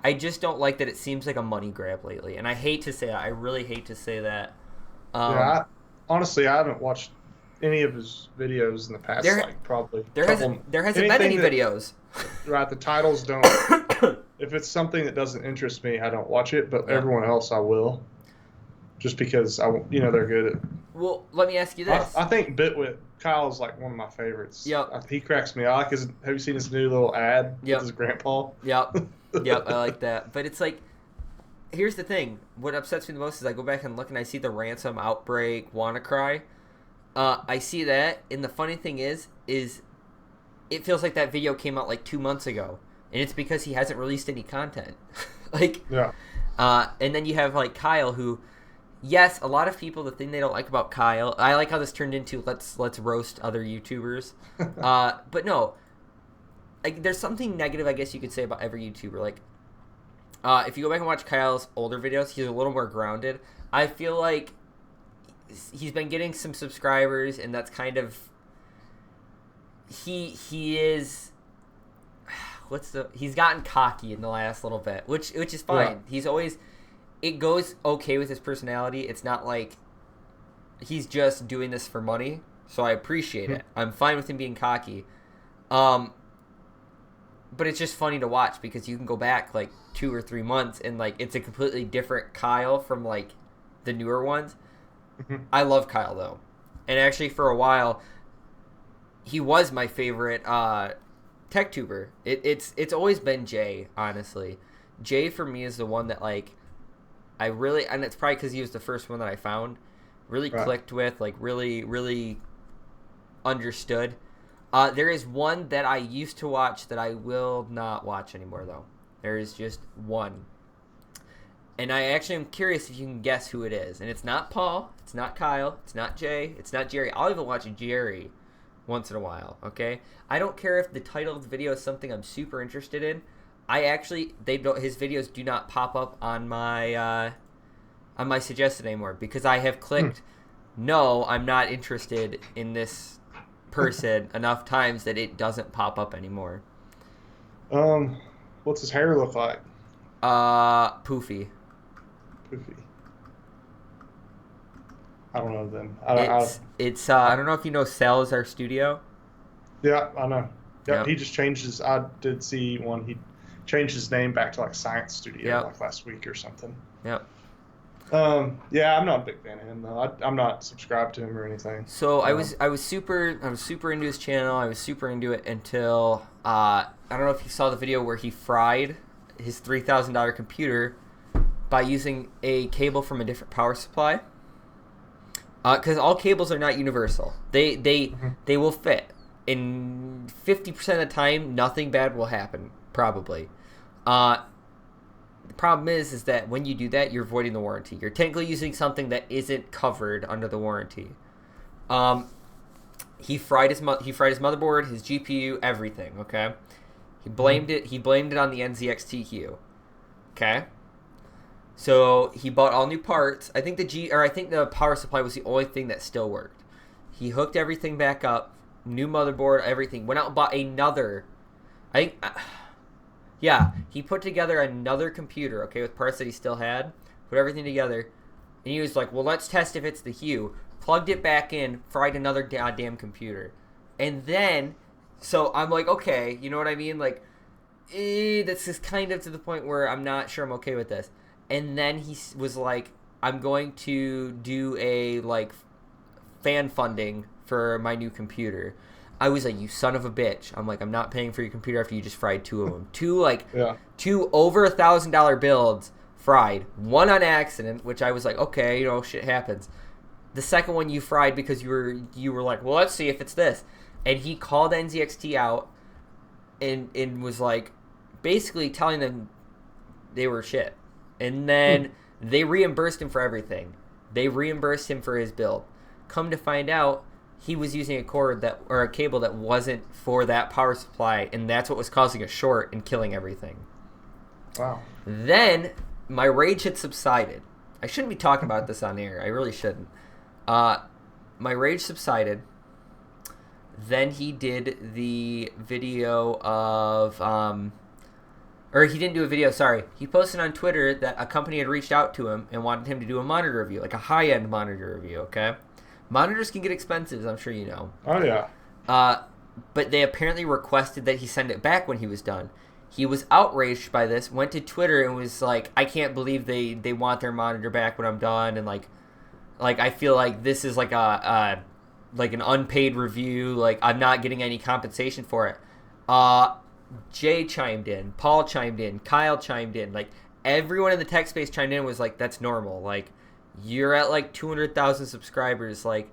I just don't like that it seems like a money grab lately. And I hate to say that. I really hate to say that. Honestly, I haven't watched any of his videos in the past, probably. There hasn't been any videos. Right, the titles don't... If it's something that doesn't interest me, I don't watch it, but everyone else I will. Just because, they're good at... Well, let me ask you this. I think Bitwit, Kyle's like one of my favorites. Yep. He cracks me out. Have you seen his new little ad with his grandpa? Yep. Yep, I like that. But it's like, here's the thing. What upsets me the most is I go back and look and I see the Ransom Outbreak WannaCry. I see that, and the funny thing is it feels like that video came out like 2 months ago. And it's because he hasn't released any content. And then you have like Kyle, who, yes, a lot of people, the thing they don't like about Kyle, I like how this turned into let's roast other YouTubers. But no, like, there's something negative, I guess you could say, about every YouTuber. Like, if you go back and watch Kyle's older videos, he's a little more grounded. I feel like he's been getting some subscribers, and that's kind of, he is... he's gotten cocky in the last little bit, which is fine. Yeah. He's always, it goes okay with his personality. It's not like he's just doing this for money, so I appreciate it. I'm fine with him being cocky. But it's just funny to watch because you can go back like 2 or 3 months and like it's a completely different Kyle from like the newer ones. Mhm. I love Kyle though, and actually for a while, he was my favorite tech tuber. It's always been Jay, honestly. Jay for me is the one that like I really, and it's probably because he was the first one that I found, really Right. clicked with, like really understood. There is one that I used to watch that I will not watch anymore though. There is just one, and I actually am curious if you can guess who it is. And it's not Paul, it's not Kyle, it's not Jay, it's not Jerry. I'll even watch Jerry once in a while. Okay, I don't care if the title of the video is something I'm super interested in. I actually they don't his videos do not pop up on my suggested anymore because I have Hmm. clicked no, I'm not interested in this person enough times that it doesn't pop up anymore. Um, what's his hair look like? Poofy. Poofy. I don't know them. It's I, I don't know if you know Salazar Studio. yeah, I know. Yep, Yep. he just changed his. I did see one. He changed his name back to like Science Studio Yep. like last week or something. Yep. Yeah, I'm not a big fan of him though. I'm not subscribed to him or anything. So Um, I was super into his channel. I was super into it until I don't know if you saw the video where he fried his $3,000 computer by using a cable from a different power supply. Because all cables are not universal. mhm. They will fit. In 50% of the time, nothing bad will happen. Probably. Uh, the problem is that when you do that, you're voiding the warranty. You're technically using something that isn't covered under the warranty. Um, he fried his motherboard, his GPU, everything. Okay. Mhm. He blamed it on the NZXT-Q. Okay. So he bought all new parts. I think the power supply was the only thing that still worked. He hooked everything back up, new motherboard, everything. Went out and bought another. I think, yeah, he put together another computer, okay, with parts that he still had. Put everything together, and he was like, "Well, let's test if it's the Hue." Plugged it back in, fried another goddamn computer, and then, so I'm like, okay, you know what I mean? Like, this is kind of to the point where I'm not sure I'm okay with this. And then he was like, I'm going to do a like fan funding for my new computer. I was like, you son of a bitch. I'm like, I'm not paying for your computer after you just fried two of them. Yeah. Two over $1,000 builds fried. One on accident, which I was like, okay, you know, shit happens. The second one you fried because you were like, well, let's see if it's this. And he called NZXT out and was like, basically telling them they were shit. And Hmm. then they reimbursed him for everything. They reimbursed him for his build. Come to find out, he was using a cord that or a cable that wasn't for that power supply, and that's what was causing a short and killing everything. Wow. Then my rage had subsided. I shouldn't be talking about this on air. I really shouldn't. Uh, my rage subsided. Then he did the video of or he didn't do a video, sorry. He posted on Twitter that a company had reached out to him and wanted him to do a monitor review, like a high-end monitor review, okay? Monitors can get expensive, as I'm sure you know. Oh yeah. Uh, but they apparently requested that he send it back when he was done. He was outraged by this, went to Twitter and was like, I can't believe they want their monitor back when I'm done, and like I feel like this is like a like an unpaid review, like I'm not getting any compensation for it. Uh Jay chimed in, Paul chimed in, Kyle chimed in, like everyone in the tech space chimed in and was like, that's normal. Like you're at like 200,000 subscribers, like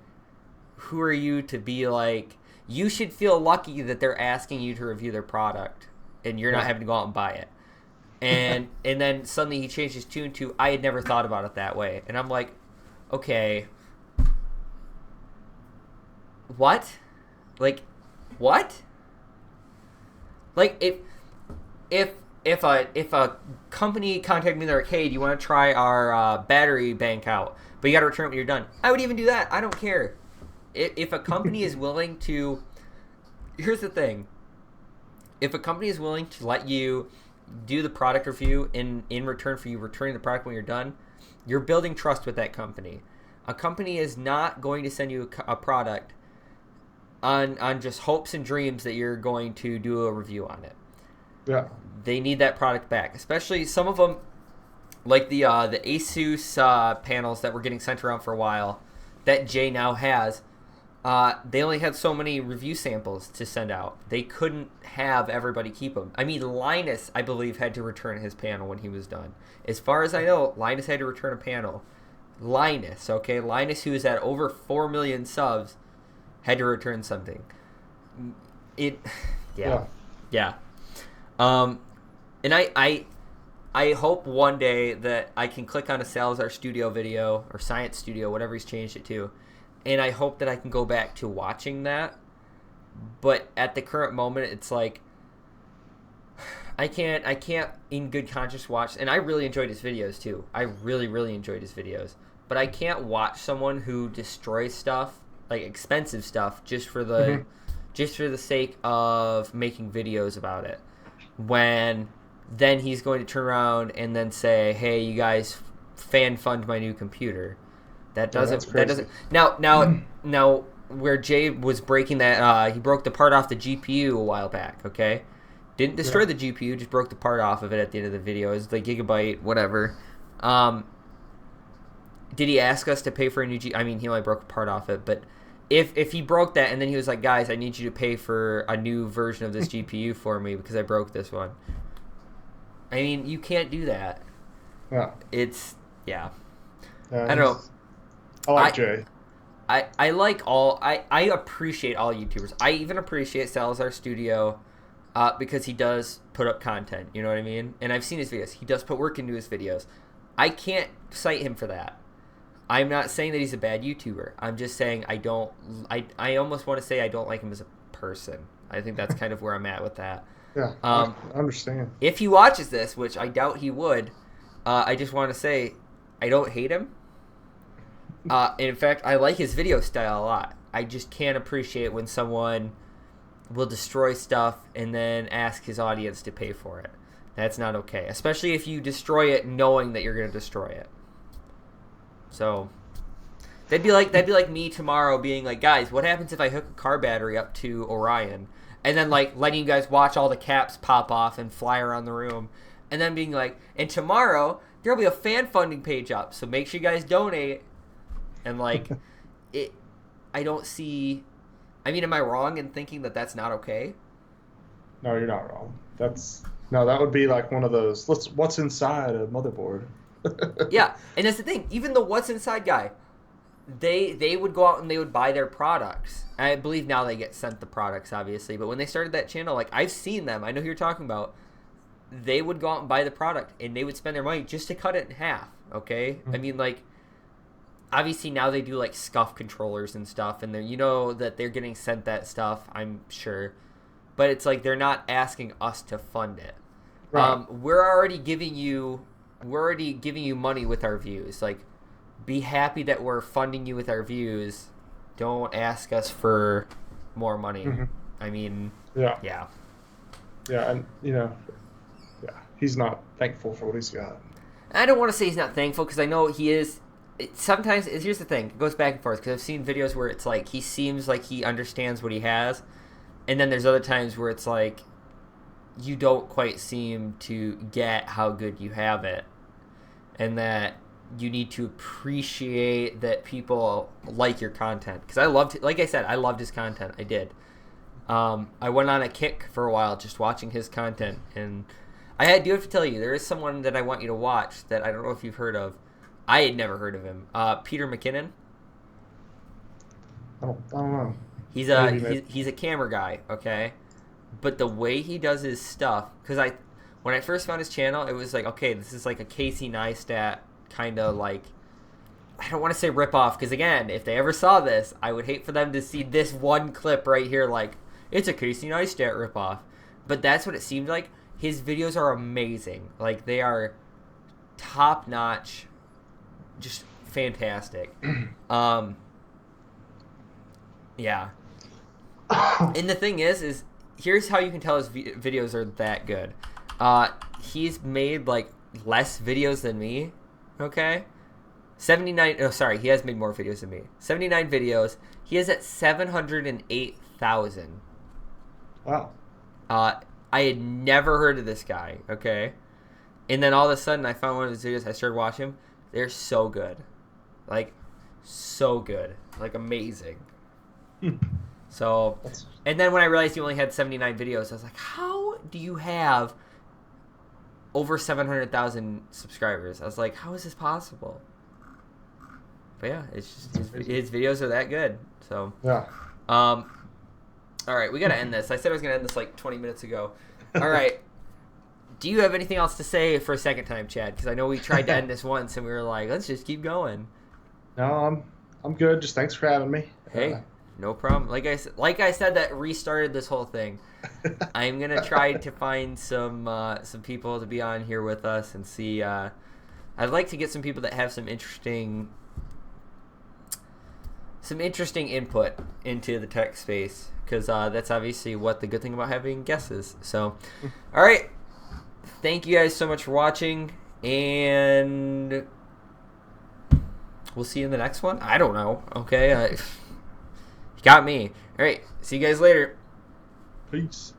who are you to be like you should feel lucky that they're asking you to review their product and you're not Yeah. having to go out and buy it. And then suddenly he changed his tune to I had never thought about it that way. And I'm like, okay, what? Like, what? Like if if a company contacted me in the arcade, you want to try our battery bank out, but you got to return it when you're done. I would even do that. I don't care. If a company is willing to, here's the thing. If a company is willing to let you do the product review in return for you returning the product when you're done, you're building trust with that company. A company is not going to send you a product on just hopes and dreams that you're going to do a review on it. Yeah. They need that product back, especially some of them, like the Asus panels that were getting sent around for a while. that Jay now has, they only had so many review samples to send out. They couldn't have everybody keep them. I mean, Linus, I believe, had to return his panel when he was done. As far as I know, Linus had to return a panel. Linus, okay? Linus, who is at over 4 million subs, had to return something. Yeah. And I hope one day that I can click on a Salazar Studio video or Science Studio, whatever he's changed it to, and I hope that I can go back to watching that. But at the current moment, it's like I can't in good conscience watch. And I really enjoyed his videos too. I really, really enjoyed his videos. But I can't watch someone who destroys stuff, like expensive stuff, just for the sake of making videos about it. When then he's going to turn around and then say, "Hey, you guys, fan fund my new computer." That doesn't. Now, where Jay was breaking that, he broke the part off the GPU a while back. Okay, didn't destroy the GPU, just broke the part off of it at the end of the video. It was like gigabyte, whatever. Did he ask us to pay for a new I mean, he only broke a part off it, but if he broke that and then he was like, "Guys, I need you to pay for a new version of this GPU for me because I broke this one." I mean, you can't do that. Yeah. I don't know. I like Jay. I like all. I appreciate all YouTubers. I even appreciate Salazar Studio because he does put up content. You know what I mean? And I've seen his videos. He does put work into his videos. I can't cite him for that. I'm not saying that he's a bad YouTuber. I'm just saying I I almost want to say I don't like him as a person. I think that's kind of where I'm at with that. Yeah, I understand. If he watches this, which I doubt he would, I just want to say I don't hate him. In fact, I like his video style a lot. I just can't appreciate when someone will destroy stuff and then ask his audience to pay for it. That's not okay, especially if you destroy it knowing that you're going to destroy it. So that'd be like me tomorrow being like, "Guys, what happens if I hook a car battery up to Orion?" And then like letting you guys watch all the caps pop off and fly around the room, and then being like, "And tomorrow there'll be a fan funding page up, so make sure you guys donate." And like, I don't see. I mean, am I wrong in thinking that that's not okay? No, you're not wrong. That would be like one of those. What's inside a motherboard? Yeah, and that's the thing. Even the What's Inside guy, they would go out and they would buy their products. I believe now they get sent the products, obviously. But when they started that channel, like I've seen them. I know who you're talking about. They would go out and buy the product, and they would spend their money just to cut it in half. Okay, I mean like. Obviously now they do like scuff controllers and stuff, and you know that they're getting sent that stuff, I'm sure, but it's like they're not asking us to fund it. Right. We're already giving you money with our views. Like, be happy that we're funding you with our views. Don't ask us for more money. Mm-hmm. I mean, yeah, and he's not thankful for what he's got. I don't want to say he's not thankful because I know he is. Sometimes, here's the thing, it goes back and forth, because I've seen videos where it's like he seems like he understands what he has, and then there's other times where it's like you don't quite seem to get how good you have it, and that you need to appreciate that people like your content. Because I loved his content. I did. I went on a kick for a while just watching his content, and I do have to tell you, there is someone that I want you to watch that I don't know if you've heard of. I had never heard of him. Peter McKinnon. I don't know. He's a camera guy, okay? But the way he does his stuff, because when I first found his channel, it was like, okay, this is like a Casey Neistat kind of like, I don't want to say ripoff, because again, if they ever saw this, I would hate for them to see this one clip right here, like, it's a Casey Neistat ripoff. But that's what it seemed like. His videos are amazing. Like, they are top-notch. Just fantastic. Yeah. And the thing is here's how you can tell his videos are that good. He's made like less videos than me. Okay. 79. Oh, sorry. He has made more videos than me. 79 videos. He is at 708,000. Wow. I had never heard of this guy. Okay. And then all of a sudden, I found one of his videos. I started watching him. They're so good. Like, so good, like amazing. Hmm. So, That's- and then when I realized you only had 79 videos, I was like, how do you have over 700,000 subscribers? I was like, how is this possible? But yeah, it's just his videos are that good. So, Yeah. all right, we got to end this. I said I was going to end this like 20 minutes ago. All right. Do you have anything else to say for a second time, Chad? Because I know we tried to end this once and we were like, let's just keep going. No, I'm good. Just thanks for having me. Hey, no problem. Like I said, that restarted this whole thing. I'm gonna try to find some people to be on here with us and see. I'd like to get some people that have some interesting input into the tech space, because that's obviously what the good thing about having guests is. So, all right, thank you guys so much for watching, and we'll see you in the next one. I don't know. Okay, you got me. All right, see you guys later. Peace.